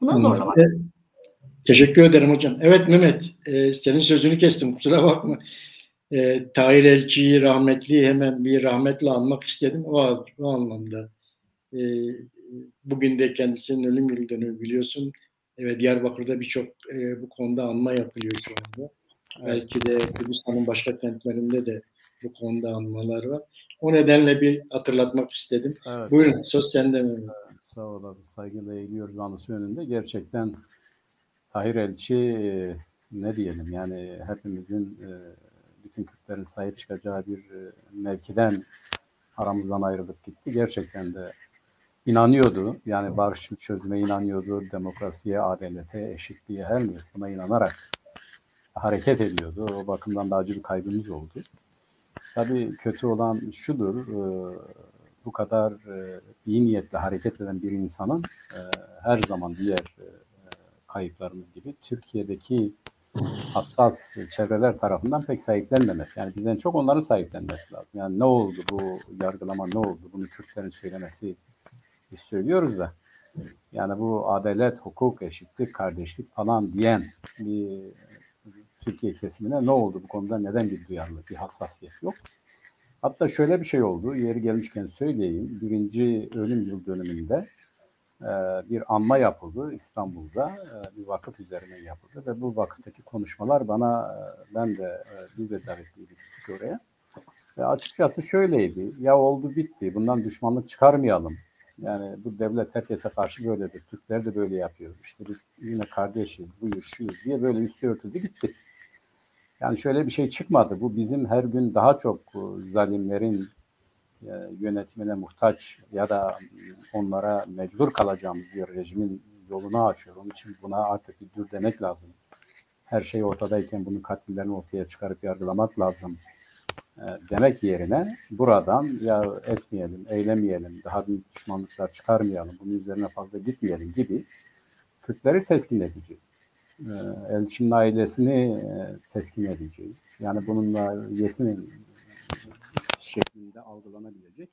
Speaker 2: Buna zorlamak.
Speaker 1: Teşekkür ederim hocam. Evet Mehmet, senin sözünü kestim kusura bakma. Tahir Elçi'yi rahmetli hemen bir rahmetle anmak istedim. O anlamda. Bugün de kendisinin ölüm yıl dönümü biliyorsun. Evet, Diyarbakır'da birçok bu konuda anma yapılıyor şu anda. Evet. Belki de Kürdistan'ın başka kentlerinde de bu konuda anmalar var. O nedenle bir hatırlatmak istedim. Evet. Buyurun, söz sende Mehmet.
Speaker 3: sağ olalım, saygıyla eğiliyoruz anısı önünde. Gerçekten Tahir Elçi ne diyelim yani hepimizin bütün Kürtlerin sahip çıkacağı bir mevkiden aramızdan ayrılıp gitti. Gerçekten de inanıyordu. Yani barışçıl çözüme inanıyordu. Demokrasiye, adalete, eşitliğe her neyse buna inanarak hareket ediyordu. O bakımdan da acı bir kaybımız oldu. Tabii kötü olan şudur. Bu kadar iyi niyetle hareket eden bir insanın her zaman diğer kayıplarımız gibi Türkiye'deki hassas çevreler tarafından pek sahiplenmemesi. Yani bizden çok onların sahiplenmesi lazım. Yani ne oldu bu yargılama, ne oldu? Bunu Kürtlerin söylemesi biz söylüyoruz da. Yani bu adalet, hukuk, eşitlik, kardeşlik falan diyen bir Türkiye kesimine ne oldu bu konuda, neden bir duyarlılık, bir hassasiyet yok? Hatta şöyle bir şey oldu, yeri gelmişken söyleyeyim. 1. ölüm yıl dönümünde bir anma yapıldı İstanbul'da, bir vakıf üzerine yapıldı ve bu vakıftaki konuşmalar bana, biz de davetliydik oraya. Ve açıkçası şöyleydi, ya oldu bitti, bundan düşmanlık çıkarmayalım. Yani bu devlet herkese karşı böyledir, Türkler de böyle yapıyor. İşte biz yine kardeşiz, buyur, şuyuz diye böyle üstü örtüldü gitti. Yani şöyle bir şey çıkmadı, bu bizim her gün daha çok zalimlerin yönetimine muhtaç ya da onlara mecbur kalacağımız bir rejimin yolunu açıyor. Onun için buna artık bir dur demek lazım. Her şey ortadayken bunun katillerini ortaya çıkarıp yargılamak lazım demek yerine buradan ya etmeyelim, eylemeyelim, daha büyük düşmanlıklar çıkarmayalım, bunun üzerine fazla gitmeyelim gibi Kürtleri teskin edeceğiz. Elçinin ailesini teskin edeceğiz. Yani bununla yetin şeklinde algılanabilecek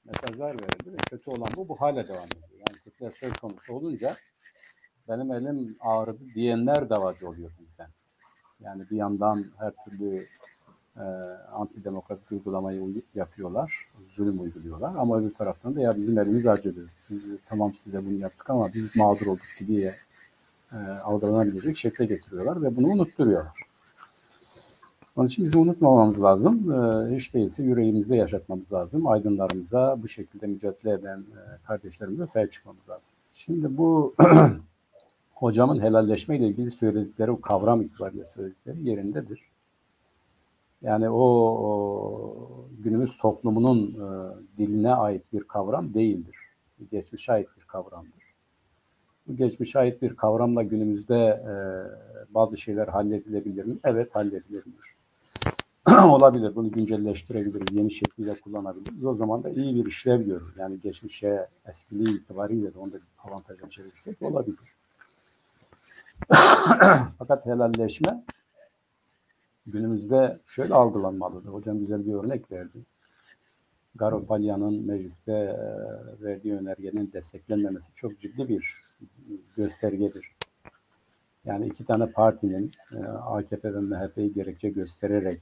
Speaker 3: mesajlar verildi ve kötü olan bu hala devam ediyor. Yani Kürtler söz konusu olunca benim elim ağrıdı diyenler davacı oluyor bizden. Yani bir yandan her türlü antidemokratik uygulamayı yapıyorlar, zulüm uyguluyorlar ama öbür taraftan da ya bizim elimiz acıdı. Biz tamam size bunu yaptık ama biz mağdur olduk diye algılanabilecek şekle getiriyorlar ve bunu unutturuyorlar. Onun için bizi unutmamamız lazım. Hiç değilse yüreğimizde yaşatmamız lazım. Aydınlarımıza, bu şekilde mücadele eden kardeşlerimize sahip çıkmamız lazım. Şimdi bu hocamın helalleşme ile ilgili söyledikleri, o kavram itibariyle söyledikleri yerindedir. Yani o günümüz toplumunun diline ait bir kavram değildir. Geçmişe ait bir kavramdır. Bu geçmişe ait bir kavramla günümüzde bazı şeyler halledilebilir mi? Evet, halledilebilir. Olabilir, bunu güncelleştirebiliriz, yeni şekliyle kullanabiliriz. O zaman da iyi bir işlev görür. Yani geçmişe eskiliği itibariyle de onu da avantaja çevirirsek olabilir. Fakat helalleşme günümüzde şöyle algılanmalıdır. Hocam güzel bir örnek verdi. Garo Palyan'ın mecliste verdiği önergenin desteklenmemesi çok ciddi bir göstergedir. Yani iki tane partinin AKP ve MHP'yi gerekçe göstererek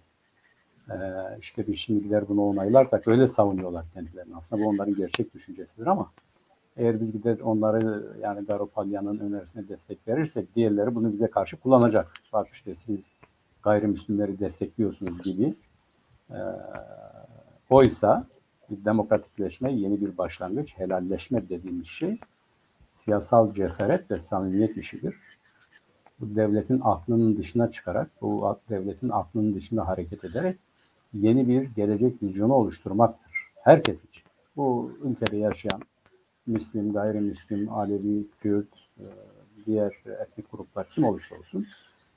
Speaker 3: işte biz şimdikiler bunu onaylarsak öyle savunuyorlar kendilerini. Aslında bu onların gerçek düşüncesidir ama eğer biz gider onları yani Garo Palyan'ın önerisine destek verirsek diğerleri bunu bize karşı kullanacak. Bak işte siz gayrimüslimleri destekliyorsunuz gibi. Oysa bir demokratikleşme, yeni bir başlangıç, helalleşme dediğimiz şey siyasal cesaret ve samimiyet işidir. Bu devletin aklının dışına çıkarak, bu devletin aklının dışında hareket ederek yeni bir gelecek vizyonu oluşturmaktır. Herkes için. Bu ülkede yaşayan Müslüm, gayrimüslim, Alevi, Kürt, diğer etnik gruplar kim olursa olsun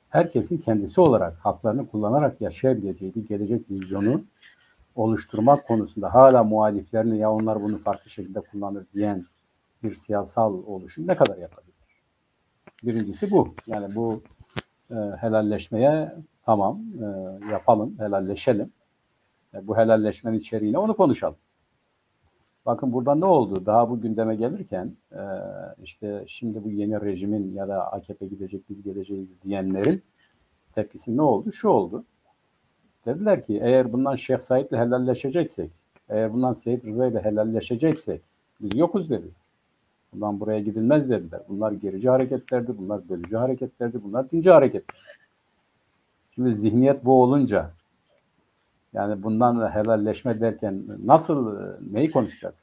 Speaker 3: herkesin kendisi olarak haklarını kullanarak yaşayabileceği bir gelecek vizyonu oluşturmak konusunda hala muhaliflerini ya onlar bunu farklı şekilde kullanır diyen bir siyasal oluşum ne kadar yapabilir? Birincisi bu. Yani bu helalleşmeye tamam yapalım, helalleşelim. Bu helalleşmenin içeriğine onu konuşalım. Bakın burada ne oldu? Daha bu gündeme gelirken işte şimdi bu yeni rejimin ya da AKP gidecek biz geleceğiz diyenlerin tepkisi ne oldu? Şu oldu. Dediler ki eğer bundan Şeyh Said'le helalleşeceksek, eğer bundan Seyit Rıza ile helalleşeceksek biz yokuz dedi. Bundan buraya gidilmez dediler. Bunlar gerici hareketlerdi, bunlar bölücü hareketlerdi, bunlar dinci hareketler. Şimdi zihniyet bu olunca yani bundan helalleşme derken nasıl, neyi konuşacağız?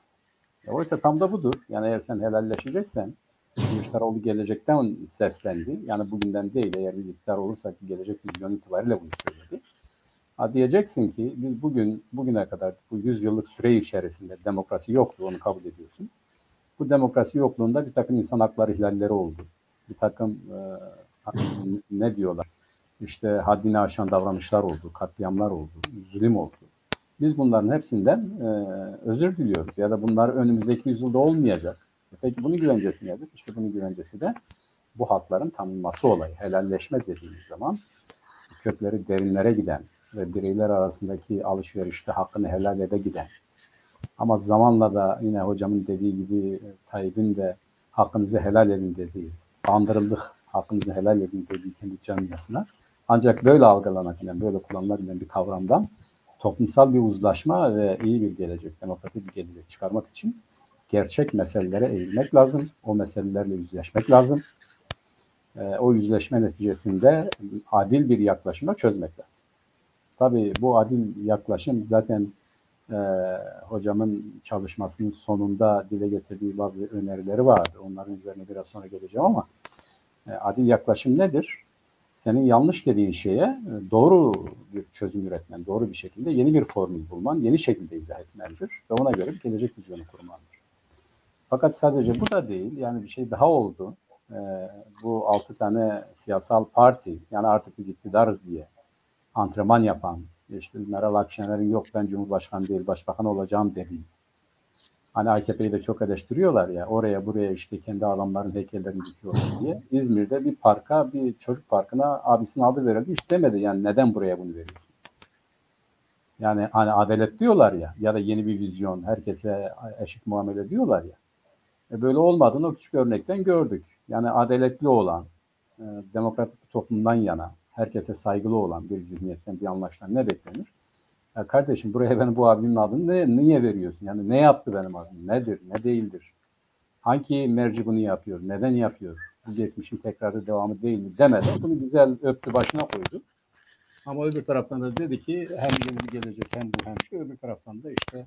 Speaker 3: Oysa tam da budur. Yani eğer sen helalleşeceksen, Kılıçdaroğlu gelecekten seslendi. Yani bugünden değil, eğer bir iktidar olursa ki gelecek vizyon itibariyle bunu söyledi. Diyeceksin ki biz bugüne kadar bu 100 yıllık süre içerisinde demokrasi yoktu, onu kabul ediyorsun. Bu demokrasi yokluğunda bir takım insan hakları ihlalleri oldu. Bir takım ne diyorlar? İşte haddini aşan davranışlar oldu, katliamlar oldu, zulüm oldu. Biz bunların hepsinden özür diliyoruz ya da bunlar önümüzdeki yüzyılda olmayacak. Peki bunun güvencesi nedir? İşte bunun güvencesi de bu hakların tanınması olayı. Helalleşme dediğimiz zaman kökleri derinlere giden ve bireyler arasındaki alışverişte hakkını helal ede giden. Ama zamanla da yine hocamın dediği gibi Tayyip'in de hakkınızı helal edin dediği, bandırıldık hakkınızı helal edin dediği kendi camiasına. Ancak böyle algılanabilen, böyle kullanılabilen bir kavramdan toplumsal bir uzlaşma ve iyi bir gelecek, demokratik bir gelecek çıkarmak için gerçek meselelere eğilmek lazım. O meselelerle yüzleşmek lazım. O yüzleşme neticesinde adil bir yaklaşıma çözmek lazım. Tabii bu adil yaklaşım zaten hocamın çalışmasının sonunda dile getirdiği bazı önerileri vardı. Onların üzerine biraz sonra geleceğim ama adil yaklaşım nedir? Senin yanlış dediğin şeye doğru bir çözüm üretmen, doğru bir şekilde yeni bir formül bulman, yeni şekilde izah etmendir ve ona göre bir gelecek vizyonu kurmandır. Fakat sadece bu da değil, yani bir şey daha oldu. Bu 6 tane siyasal parti, yani artık biz iktidarız diye antrenman yapan, işte Meral Akşener'in yok ben Cumhurbaşkanı değil Başbakan olacağım dediği. Hani AKP'yi de çok eleştiriyorlar ya, oraya buraya işte kendi adamların heykellerini dikiyorlar diye. İzmir'de bir parka, bir çocuk parkına abisinin adı verildi, hiç demedi yani neden buraya bunu veriyorsun? Yani hani adalet diyorlar ya da yeni bir vizyon, herkese eşit muamele diyorlar ya. Böyle olmadığını o küçük örnekten gördük. Yani adaletli olan, demokratik bir toplumdan yana, herkese saygılı olan bir zihniyetten, bir anlayıştan ne beklenir? Ya kardeşim buraya ben bu abimin adını niye veriyorsun? Yani ne yaptı benim adım? Nedir, ne değildir? Hangi merci bunu yapıyor? Neden yapıyor? Bu geçmişin tekrarı devamı değil mi? Demeden bunu güzel öptü başına koydu. Ama öbür taraftan da dedi ki hem yeni bir gelecek hem bu hem şu. Öbür taraftan da işte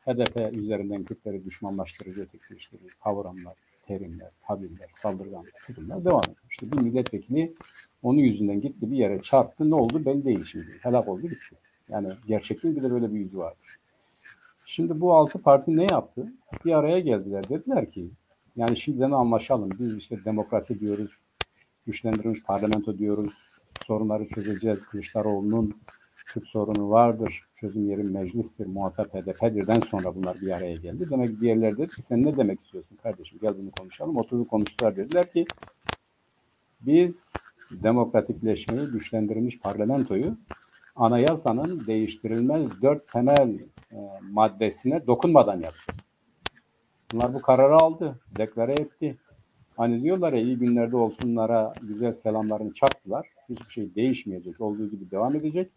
Speaker 3: HDP üzerinden Kürtleri düşmanlaştırıcı, ötekileştirici kavramlar, terimler, tabirler, saldırgan tutumlar devam ediyor. İşte bir milletvekili onun yüzünden gitti bir yere çarptı, ne oldu belli değil şimdi. Helak oldu gitti. Yani gerçekten bir de böyle bir yüzü vardır. Şimdi bu 6 parti ne yaptı? Bir araya geldiler. Dediler ki yani şimdiden anlaşalım. Biz işte demokrasi diyoruz, güçlendirilmiş parlamento diyoruz, sorunları çözeceğiz. Kılıçdaroğlu'nun Kürt sorunu vardır, çözüm yeri meclistir, muhatap HDP'dirden sonra bunlar bir araya geldi. Demek ki diğerleri dedi ki sen ne demek istiyorsun kardeşim, gel bunu konuşalım. Oturup konuştular, dediler ki biz demokratikleşmeyi, güçlendirilmiş parlamentoyu anayasanın değiştirilmez 4 temel maddesine dokunmadan yaptı. Bunlar bu kararı aldı, deklare etti. Hani diyorlar ya iyi günlerde olsunlara güzel selamlarını çaktılar. Hiçbir şey değişmeyecek, olduğu gibi devam edecek.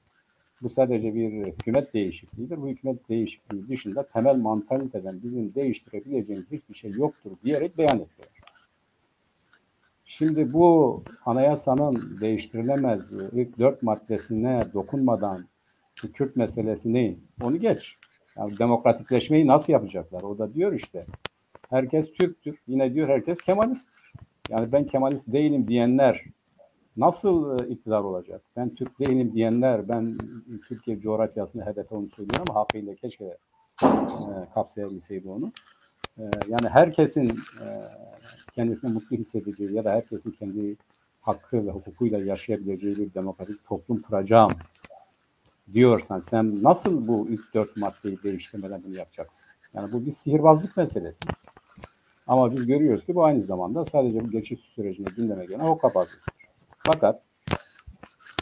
Speaker 3: Bu sadece bir hükümet değişikliğidir. Bu hükümet değişikliği dışında temel mantaliteden bizim değiştirebileceğimiz hiçbir şey yoktur diyerek beyan ettiler. Şimdi bu anayasanın değiştirilemez ilk 4 maddesine dokunmadan Kürt meselesini onu geç. Yani demokratikleşmeyi nasıl yapacaklar? O da diyor işte herkes Türktür. Yine diyor herkes Kemalisttir. Yani ben Kemalist değilim diyenler nasıl iktidar olacak? Ben Türk değilim diyenler, ben Türkiye coğrafyasında HDP onu söylüyor ama hakkıyla keşke kapsayabilseydi onu. Yani herkesin kendisini mutlu hissedeceği ya da herkesin kendi hakkı ve hukukuyla yaşayabileceği bir demokratik toplum kuracağım diyorsan sen nasıl bu ilk 4 maddeyi değiştirmeden bunu yapacaksın? Yani bu bir sihirbazlık meselesi. Ama biz görüyoruz ki bu aynı zamanda sadece bu geçiş sürecinde gündeme gelen hokkabazlıktır. Fakat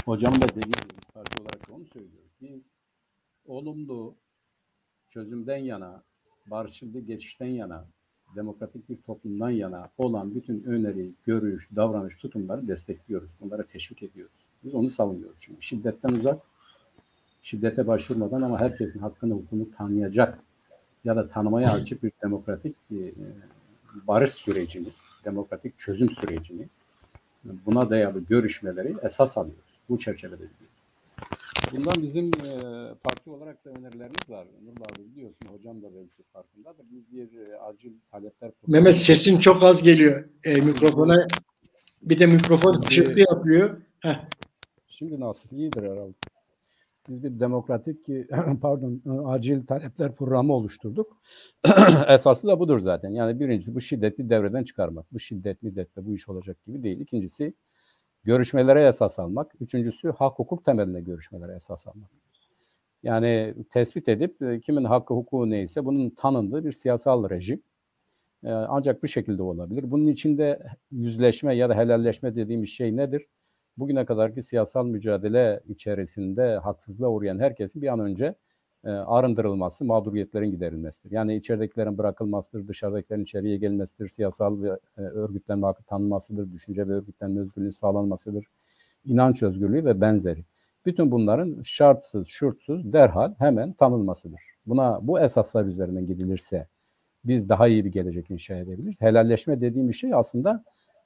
Speaker 3: hocam da dediği gibi parti olarak onu söylüyoruz. Biz olumlu çözümden yana, barışçıl bir geçişten yana, demokratik bir toplumdan yana olan bütün öneri, görüş, davranış, tutumları destekliyoruz. Bunlara teşvik ediyoruz. Biz onu savunuyoruz. Çünkü şiddetten uzak, şiddete başvurmadan ama herkesin hakkını, hukukunu tanıyacak ya da tanımaya açık bir demokratik barış sürecini, demokratik çözüm sürecini, buna dayalı görüşmeleri esas alıyoruz. Bu çerçevede diyoruz. Bundan bizim parti olarak da önerilerimiz var. Nurullah abi biliyorsun, hocam da belki farkındadır. Biz bir acil talepler
Speaker 1: Mehmet sesin çok az geliyor mikrofona. Bir de mikrofon çıktı yapıyor. Heh.
Speaker 3: Şimdi nasıl? İyidir herhalde. Biz bir demokratik acil talepler programı oluşturduk. Esası da budur zaten. Yani birincisi bu şiddeti devreden çıkarmak. Bu şiddetle bu iş olacak gibi değil. İkincisi görüşmelere esas almak. Üçüncüsü hak hukuk temelinde görüşmelere esas almak. Yani tespit edip kimin hakkı hukuku neyse bunun tanındığı bir siyasal rejim. Ancak bu şekilde olabilir. Bunun içinde yüzleşme ya da helalleşme dediğimiz şey nedir? Bugüne kadarki siyasal mücadele içerisinde haksızlığa uğrayan herkesin bir an önce arındırılması, mağduriyetlerin giderilmesidir. Yani içeridekilerin bırakılmasıdır, dışarıdakilerin içeriye gelmesidir, siyasal ve örgütlenme hakkı tanınmasıdır, düşünce ve örgütlenme özgürlüğü sağlanmasıdır, inanç özgürlüğü ve benzeri. Bütün bunların şartsız, şurtsuz, derhal hemen tanınmasıdır. Bu esaslar üzerinden gidilirse biz daha iyi bir gelecek inşa edebiliriz. Helalleşme dediğim bir şey aslında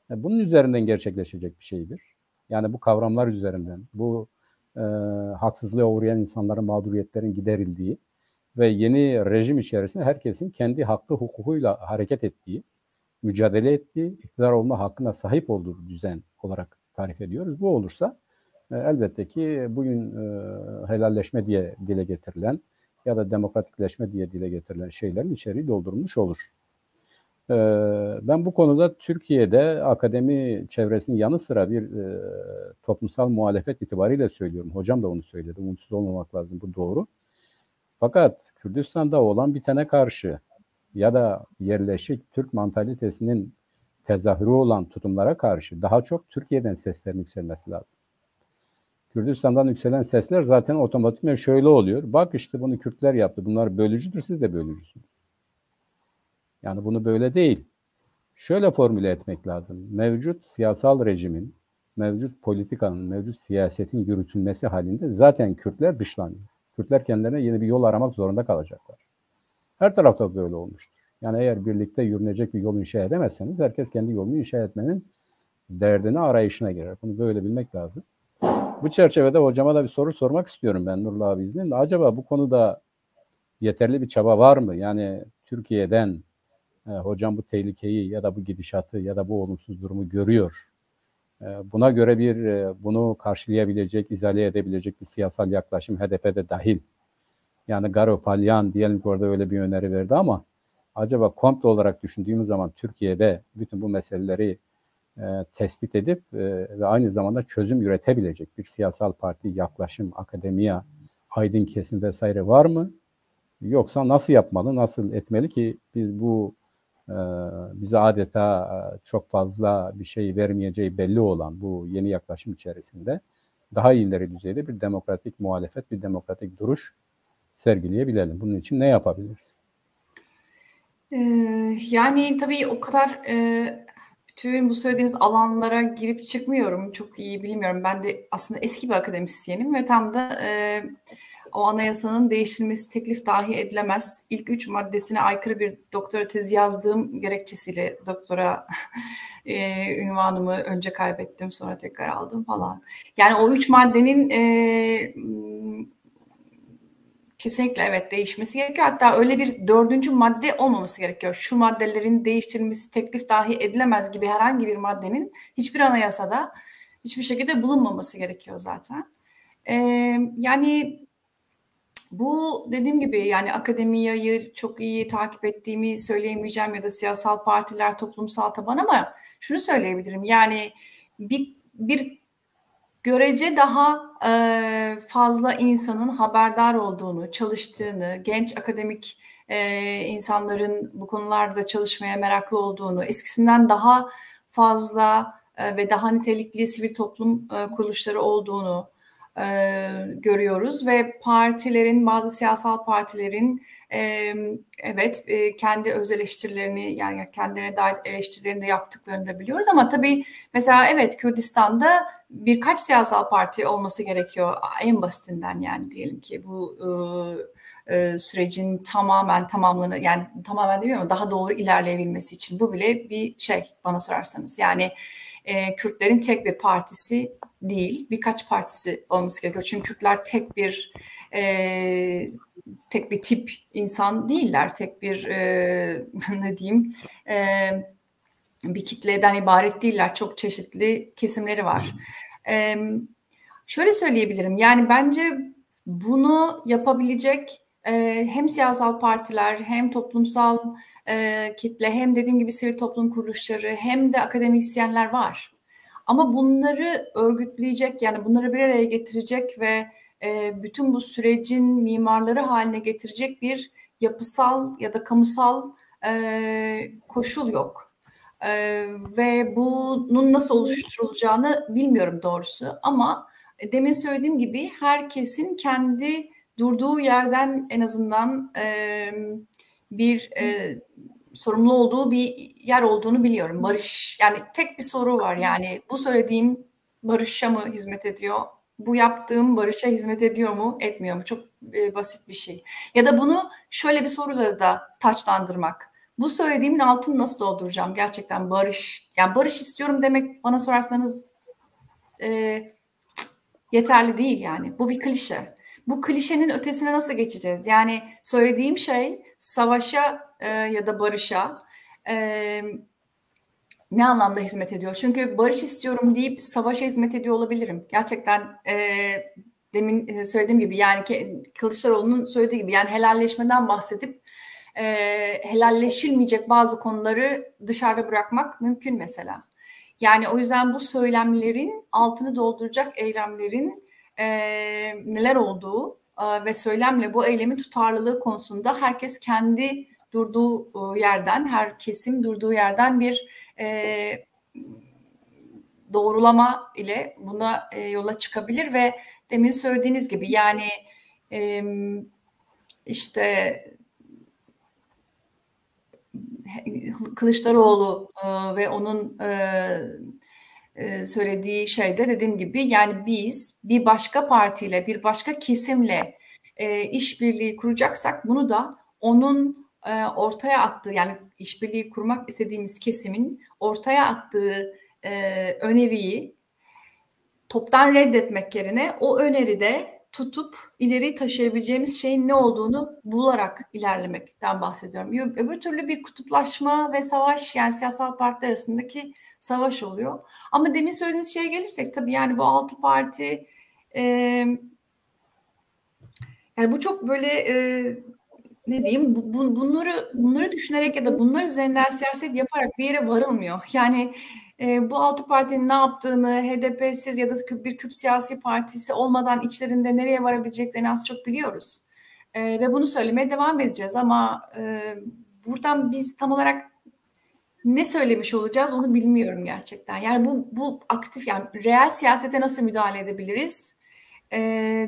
Speaker 3: bunun üzerinden gerçekleşecek bir şeydir. Yani bu kavramlar üzerinden, bu haksızlığa uğrayan insanların mağduriyetlerin giderildiği ve yeni rejim içerisinde herkesin kendi hakkı hukukuyla hareket ettiği, mücadele ettiği, iktidar olma hakkına sahip olduğu düzen olarak tarif ediyoruz. Bu olursa elbette ki bugün helalleşme diye dile getirilen ya da demokratikleşme diye dile getirilen şeylerin içeriği doldurulmuş olur. Ben bu konuda Türkiye'de akademi çevresinin yanı sıra bir toplumsal muhalefet itibariyle söylüyorum. Hocam da onu söyledi. Umutsuz olmamak lazım. Bu doğru. Fakat Kürdistan'da olan bitene karşı ya da yerleşik Türk mantalitesinin tezahürü olan tutumlara karşı daha çok Türkiye'den seslerin yükselmesi lazım. Kürdistan'dan yükselen sesler zaten otomatikman şöyle oluyor. Bak işte bunu Kürtler yaptı. Bunlar bölücüdür, siz de bölücüsünüz. Yani bunu böyle değil. Şöyle formüle etmek lazım. Mevcut siyasal rejimin, mevcut politikanın, mevcut siyasetin yürütülmesi halinde zaten Kürtler dışlanıyor. Kürtler kendilerine yeni bir yol aramak zorunda kalacaklar. Her tarafta böyle olmuştur. Yani eğer birlikte yürünecek bir yol inşa edemezseniz herkes kendi yolunu inşa etmenin derdine, arayışına girer. Bunu böyle bilmek lazım. Bu çerçevede hocama da bir soru sormak istiyorum ben Nurullah abi izninle. Acaba bu konuda yeterli bir çaba var mı? Yani Türkiye'den hocam bu tehlikeyi ya da bu gidişatı ya da bu olumsuz durumu görüyor. Buna göre bunu karşılayabilecek, izale edebilecek bir siyasal yaklaşım HDP'de dahil. Yani Garo Palyan diyelim ki orada öyle bir öneri verdi ama acaba komple olarak düşündüğümüz zaman Türkiye'de bütün bu meseleleri tespit edip ve aynı zamanda çözüm üretebilecek bir siyasal parti, yaklaşım, akademiya, aydın kesim vesaire var mı? Yoksa nasıl yapmalı, nasıl etmeli ki biz bize adeta çok fazla bir şey vermeyeceği belli olan bu yeni yaklaşım içerisinde daha ileri düzeyde bir demokratik muhalefet, bir demokratik duruş sergileyebilelim. Bunun için ne yapabiliriz?
Speaker 2: Yani tabii o kadar bütün bu söylediğiniz alanlara girip çıkmıyorum. Çok iyi bilmiyorum. Ben de aslında eski bir akademisyenim ve tam da o anayasanın değiştirilmesi teklif dahi edilemez. İlk 3 maddesine aykırı bir doktora tezi yazdığım gerekçesiyle doktora ünvanımı önce kaybettim, sonra tekrar aldım falan. Yani o 3 maddenin kesinlikle evet değişmesi gerekiyor. Hatta öyle bir 4. madde olmaması gerekiyor. Şu maddelerin değiştirilmesi teklif dahi edilemez gibi herhangi bir maddenin hiçbir anayasada hiçbir şekilde bulunmaması gerekiyor zaten. Yani bu dediğim gibi yani akademiyayı çok iyi takip ettiğimi söyleyemeyeceğim ya da siyasal partiler, toplumsal taban ama şunu söyleyebilirim. Yani bir görece daha fazla insanın haberdar olduğunu, çalıştığını, genç akademik insanların bu konularda çalışmaya meraklı olduğunu, eskisinden daha fazla ve daha nitelikli sivil toplum kuruluşları olduğunu görüyoruz ve bazı siyasal partilerin evet kendi öz eleştirilerini yani kendilerine dair eleştirilerini de yaptıklarını da biliyoruz ama tabii mesela evet Kürdistan'da birkaç siyasal parti olması gerekiyor en basitinden yani diyelim ki bu sürecin tamamen yani tamamen demiyorum ama daha doğru ilerleyebilmesi için bu bile bir şey bana sorarsanız yani Kürtlerin tek bir partisi değil. Birkaç partisi olması gerekiyor. Çünkü Kürtler tek bir tip insan değiller. Tek bir ne diyeyim bir kitleden ibaret değiller. Çok çeşitli kesimleri var. Şöyle söyleyebilirim. Yani bence bunu yapabilecek hem siyasal partiler hem toplumsal kitle hem dediğim gibi sivil toplum kuruluşları hem de akademisyenler var. Ama bunları örgütleyecek, yani bunları bir araya getirecek ve bütün bu sürecin mimarları haline getirecek bir yapısal ya da kamusal koşul yok. Ve bunun nasıl oluşturulacağını bilmiyorum doğrusu. Ama demin söylediğim gibi herkesin kendi durduğu yerden en azından bir sorumlu olduğu bir yer olduğunu biliyorum. Barış, yani tek bir soru var, yani bu söylediğim barışa mı hizmet ediyor? Bu yaptığım barışa hizmet ediyor mu, etmiyor mu? Çok basit bir şey. Ya da bunu şöyle bir soruyla da taçlandırmak. Bu söylediğimin altını nasıl dolduracağım? Gerçekten barış, yani barış istiyorum demek bana sorarsanız yeterli değil yani. Bu bir klişe. Bu klişenin ötesine nasıl geçeceğiz? Yani söylediğim şey savaşa ya da barışa ne anlamda hizmet ediyor? Çünkü barış istiyorum deyip savaşa hizmet ediyor olabilirim. Gerçekten demin söylediğim gibi, yani Kılıçdaroğlu'nun söylediği gibi, yani helalleşmeden bahsedip helalleşilmeyecek bazı konuları dışarıda bırakmak mümkün mesela. Yani o yüzden bu söylemlerin altını dolduracak eylemlerin neler olduğu ve söylemle bu eylemin tutarlılığı konusunda herkes kendi durduğu yerden, her kesim durduğu yerden bir doğrulama ile buna yola çıkabilir ve demin söylediğiniz gibi, yani işte Kılıçdaroğlu ve onun söylediği şeyde dediğim gibi, yani biz bir başka partiyle, bir başka kesimle işbirliği kuracaksak bunu da onun ortaya attığı, yani işbirliği kurmak istediğimiz kesimin ortaya attığı öneriyi toptan reddetmek yerine o öneride tutup ileri taşıyabileceğimiz şeyin ne olduğunu bularak ilerlemekten bahsediyorum. Öbür türlü bir kutuplaşma ve savaş, yani siyasal partiler arasındaki savaş oluyor. Ama demin söylediğiniz şeye gelirsek tabii, yani bu 6 parti yani bu çok böyle ne diyeyim, bunları düşünerek ya da bunlar üzerinden siyaset yaparak bir yere varılmıyor. Yani bu 6 partinin ne yaptığını, HDP'siz ya da bir Kürt siyasi partisi olmadan içlerinde nereye varabileceklerini az çok biliyoruz. Ve bunu söylemeye devam edeceğiz ama buradan biz tam olarak ne söylemiş olacağız onu bilmiyorum gerçekten. Yani bu aktif, yani reel siyasete nasıl müdahale edebiliriz?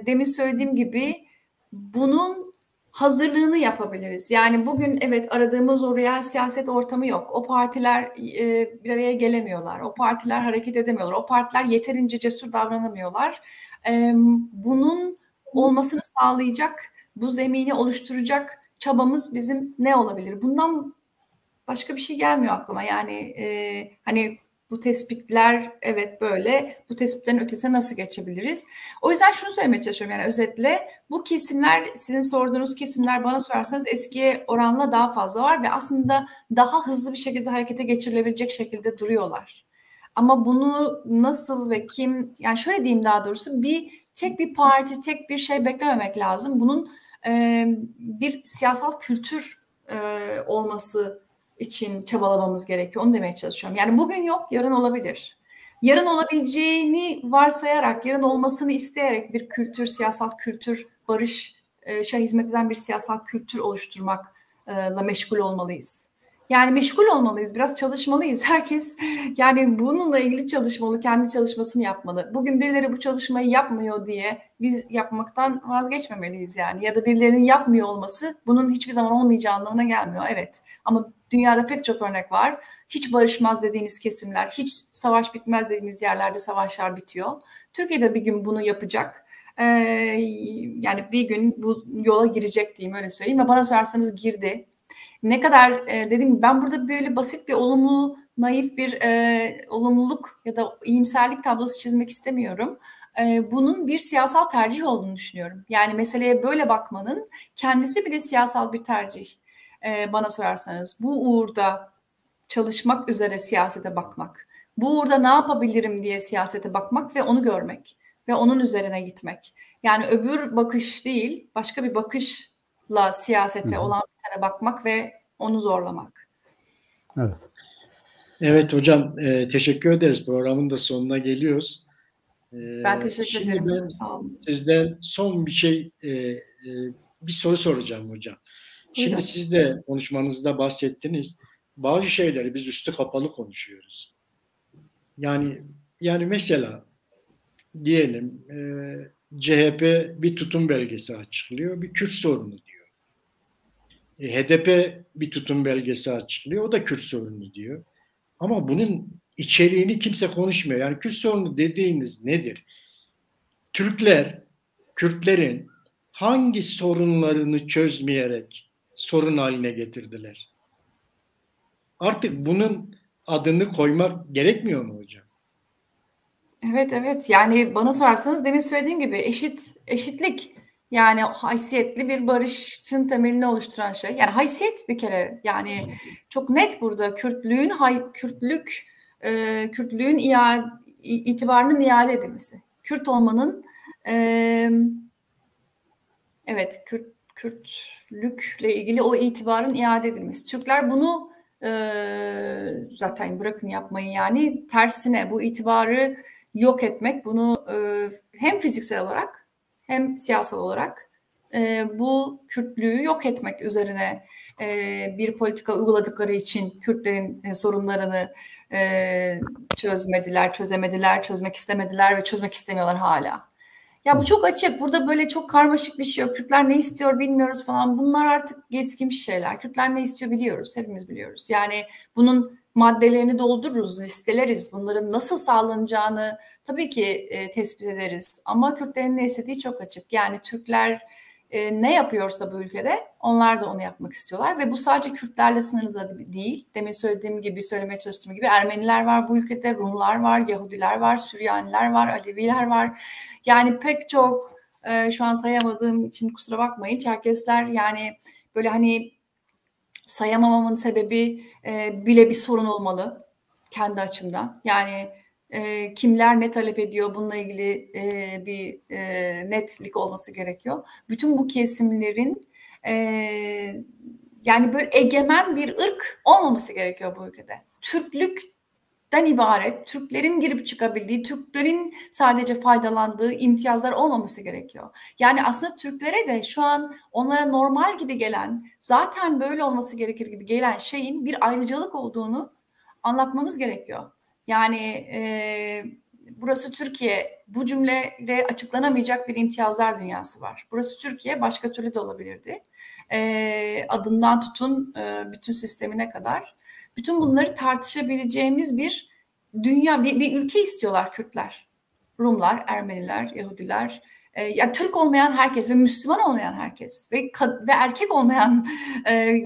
Speaker 2: Demin söylediğim gibi bunun hazırlığını yapabiliriz. Yani bugün evet, aradığımız o reel siyaset ortamı yok. O partiler bir araya gelemiyorlar. O partiler hareket edemiyorlar. O partiler yeterince cesur davranamıyorlar. Bunun olmasını sağlayacak, bu zemini oluşturacak çabamız bizim ne olabilir? Bundan başka bir şey gelmiyor aklıma. Yani hani bu tespitler evet böyle, bu tespitlerin ötesine nasıl geçebiliriz? O yüzden şunu söylemeye çalışıyorum, yani özetle bu kesimler, sizin sorduğunuz kesimler, bana sorarsanız eskiye oranla daha fazla var ve aslında daha hızlı bir şekilde harekete geçirilebilecek şekilde duruyorlar. Ama bunu nasıl ve kim, yani şöyle diyeyim, daha doğrusu tek bir parti, tek bir şey beklememek lazım. Bunun bir siyasal kültür olması için çabalamamız gerekiyor. Onu demeye çalışıyorum. Yani bugün yok, yarın olabilir. Yarın olabileceğini varsayarak, yarın olmasını isteyerek bir kültür, siyasal kültür, barışa hizmet eden bir siyasal kültür oluşturmakla meşgul olmalıyız. Yani meşgul olmalıyız, biraz çalışmalıyız. Herkes yani bununla ilgili çalışmalı, kendi çalışmasını yapmalı. Bugün birileri bu çalışmayı yapmıyor diye biz yapmaktan vazgeçmemeliyiz yani. Ya da birilerinin yapmıyor olması bunun hiçbir zaman olmayacağı anlamına gelmiyor. Evet, ama dünyada pek çok örnek var. Hiç barışmaz dediğiniz kesimler, hiç savaş bitmez dediğiniz yerlerde savaşlar bitiyor. Türkiye'de bir gün bunu yapacak. Yani bir gün bu yola girecek diyeyim, öyle söyleyeyim. Ve bana sorarsanız girdi. Ne kadar dediğim gibi, ben burada böyle basit bir olumlu naif bir olumluluk ya da iyimserlik tablosu çizmek istemiyorum. Bunun bir siyasal tercih olduğunu düşünüyorum. Yani meseleye böyle bakmanın kendisi bile siyasal bir tercih. Bana sorarsanız bu uğurda çalışmak üzere siyasete bakmak, bu uğurda ne yapabilirim diye siyasete bakmak ve onu görmek ve onun üzerine gitmek. Yani öbür bakış değil, başka bir bakışla siyasete olan bitene bakmak ve onu zorlamak.
Speaker 3: Evet.
Speaker 1: Evet hocam, teşekkür ederiz. Programın da sonuna geliyoruz.
Speaker 2: Ben teşekkür ederim.
Speaker 1: Şimdi ben
Speaker 2: Sağ olun.
Speaker 1: sizden son bir soru soracağım hocam. Şimdi
Speaker 2: Buyurun.
Speaker 1: siz de konuşmanızda bahsettiniz. Bazı şeyleri biz üstü kapalı konuşuyoruz. Yani mesela diyelim CHP bir tutum belgesi açıklıyor, bir Kürt sorunu diyor. HDP bir tutum belgesi açıklıyor, o da Kürt sorunu diyor. Ama bunun içeriğini kimse konuşmuyor. Yani Kürt sorunu dediğiniz nedir? Kürtlerin hangi sorunlarını çözmeyerek sorun haline getirdiler? Artık bunun adını koymak gerekmiyor mu hocam?
Speaker 2: Evet. Yani bana sorarsanız demin söylediğim gibi eşitlik. Yani haysiyetli bir barışın temelini oluşturan şey. Yani haysiyet bir kere. Yani çok net burada Kürtlüğün itibarının iade edilmesi. Kürt olmanın evet Kürtlükle ilgili o itibarın iade edilmesi. Türkler bunu zaten bırakın yapmayı, yani tersine bu itibarı yok etmek, bunu hem fiziksel olarak hem siyasal olarak bu Kürtlüğü yok etmek üzerine bir politika uyguladıkları için Kürtlerin sorunlarını çözemediler, çözmek istemediler ve çözmek istemiyorlar hala. Ya bu çok açık. Burada böyle çok karmaşık bir şey yok. Kürtler ne istiyor bilmiyoruz falan. Bunlar artık eskimiş şeyler. Kürtler ne istiyor biliyoruz. Hepimiz biliyoruz. Yani bunun maddelerini doldururuz, listeleriz. Bunların nasıl sağlanacağını tabii ki tespit ederiz. Ama Kürtlerin ne istediği çok açık. Yani Türkler ne yapıyorsa bu ülkede onlar da onu yapmak istiyorlar. Ve bu sadece Kürtlerle sınırlı da değil. Demin söylediğim gibi, söylemeye çalıştığım gibi Ermeniler var bu ülkede, Rumlar var, Yahudiler var, Süryaniler var, Aleviler var. Yani pek çok şu an sayamadığım için kusura bakmayın. Çerkesler, yani böyle hani sayamamamın sebebi bile bir sorun olmalı kendi açımdan. Yani kimler ne talep ediyor, bununla ilgili bir netlik olması gerekiyor. Bütün bu kesimlerin yani böyle egemen bir ırk olmaması gerekiyor bu ülkede. Türklükten ibaret, Türklerin girip çıkabildiği, Türklerin sadece faydalandığı imtiyazlar olmaması gerekiyor. Yani aslında Türklere de şu an onlara normal gibi gelen, zaten böyle olması gerekir gibi gelen şeyin bir ayrıcalık olduğunu anlatmamız gerekiyor. Yani burası Türkiye, bu cümleyle açıklanamayacak bir imtiyazlar dünyası var. Burası Türkiye, başka türlü de olabilirdi. Adından tutun bütün sistemine kadar. Bütün bunları tartışabileceğimiz bir dünya, bir ülke istiyorlar Kürtler. Rumlar, Ermeniler, Yahudiler, ya Türk olmayan herkes ve Müslüman olmayan herkes ve erkek olmayan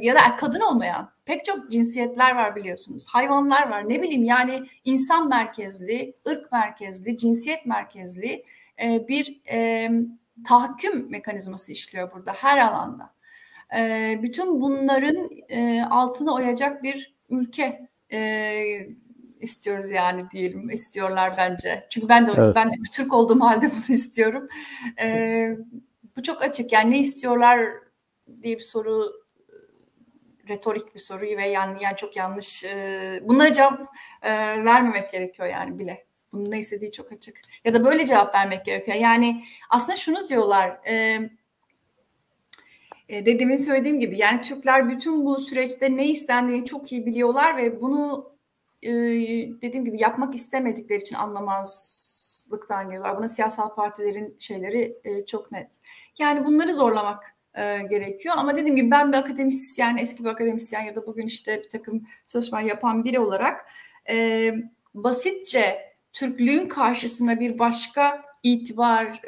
Speaker 2: ya da kadın olmayan pek çok cinsiyetler var biliyorsunuz. Hayvanlar var, ne bileyim, yani insan merkezli, ırk merkezli, cinsiyet merkezli bir tahakküm mekanizması işliyor burada her alanda. Bütün bunların altına oyacak bir ülke istiyoruz yani, diyelim, istiyorlar bence. Çünkü ben de bir Türk olduğum halde bunu istiyorum. Bu çok açık. Yani ne istiyorlar diye bir soru, retorik bir soru ve yani çok yanlış. Bunlara cevap vermemek gerekiyor yani bile. Bunun ne istediği çok açık. Ya da böyle cevap vermek gerekiyor. Yani aslında şunu diyorlar. Dediğimi söylediğim gibi, yani Türkler bütün bu süreçte ne istendiğini çok iyi biliyorlar ve bunu dediğim gibi yapmak istemedikleri için anlamazlıktan geliyorlar. Buna siyasal partilerin şeyleri çok net. Yani bunları zorlamak gerekiyor. Ama dediğim gibi ben bir akademisyen, eski bir akademisyen ya da bugün işte bir takım çalışmalar yapan biri olarak basitçe Türklüğün karşısına bir başka itibar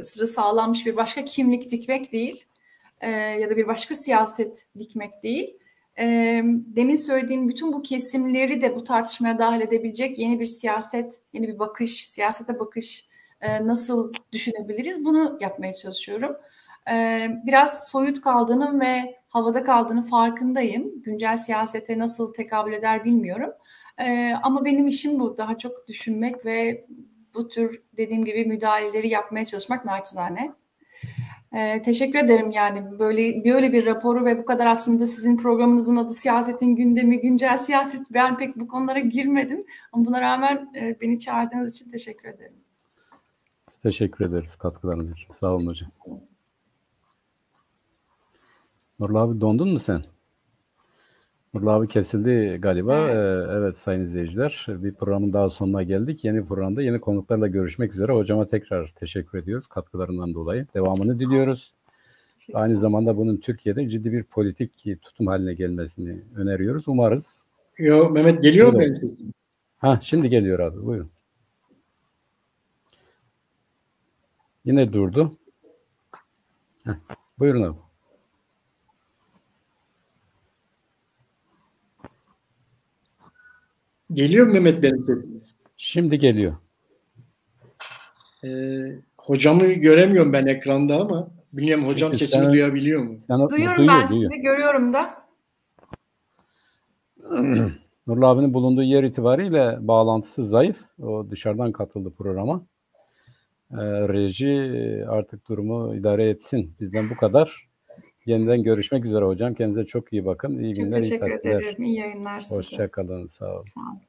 Speaker 2: sağlanmış bir başka kimlik dikmek değil ya da bir başka siyaset dikmek değil. Demin söylediğim bütün bu kesimleri de bu tartışmaya dahil edebilecek yeni bir siyaset, yeni bir bakış, siyasete bakış nasıl düşünebiliriz? Bunu yapmaya çalışıyorum. Biraz soyut kaldığının ve havada kaldığının farkındayım. Güncel siyasete nasıl tekabül eder bilmiyorum. Ama benim işim bu. Daha çok düşünmek ve bu tür dediğim gibi müdahaleleri yapmaya çalışmak naçizane. Teşekkür ederim yani böyle bir raporu ve bu kadar aslında sizin programınızın adı Siyasetin Gündemi, Güncel Siyaset. Ben pek bu konulara girmedim ama buna rağmen beni çağırdığınız için teşekkür ederim.
Speaker 3: Teşekkür ederiz katkılarınız için. Sağ olun hocam. Nurullah abi dondun mu sen? Nurullah abi kesildi galiba. Evet sayın izleyiciler, bir programın daha sonuna geldik. Yeni programda yeni konuklarla görüşmek üzere. Hocama tekrar teşekkür ediyoruz katkılarından dolayı. Devamını diliyoruz. Aynı zamanda bunun Türkiye'de ciddi bir politik tutum haline gelmesini öneriyoruz. Umarız.
Speaker 1: Yo, Mehmet geliyor mu benim sesim?
Speaker 3: Şimdi geliyor abi. Buyurun. Yine durdu. Buyurun abi.
Speaker 1: Geliyor mu Mehmet benim sesim?
Speaker 3: Şimdi geliyor.
Speaker 1: Hocamı göremiyorum ben ekranda ama bilmiyorum hocam sesimi duyabiliyor mu?
Speaker 2: Duyuyorum ben sizi, görüyorum da.
Speaker 3: Nurullah abinin bulunduğu yer itibariyle bağlantısı zayıf. O dışarıdan katıldı programa. Reji artık durumu idare etsin. Bizden bu kadar. Yeniden görüşmek üzere hocam. Kendinize çok iyi bakın. İyi günler, iyi tatiller.
Speaker 2: Teşekkür ederim. İyi yayınlar size.
Speaker 3: Hoşça kalın. Sağ olun.
Speaker 2: Sağ olun.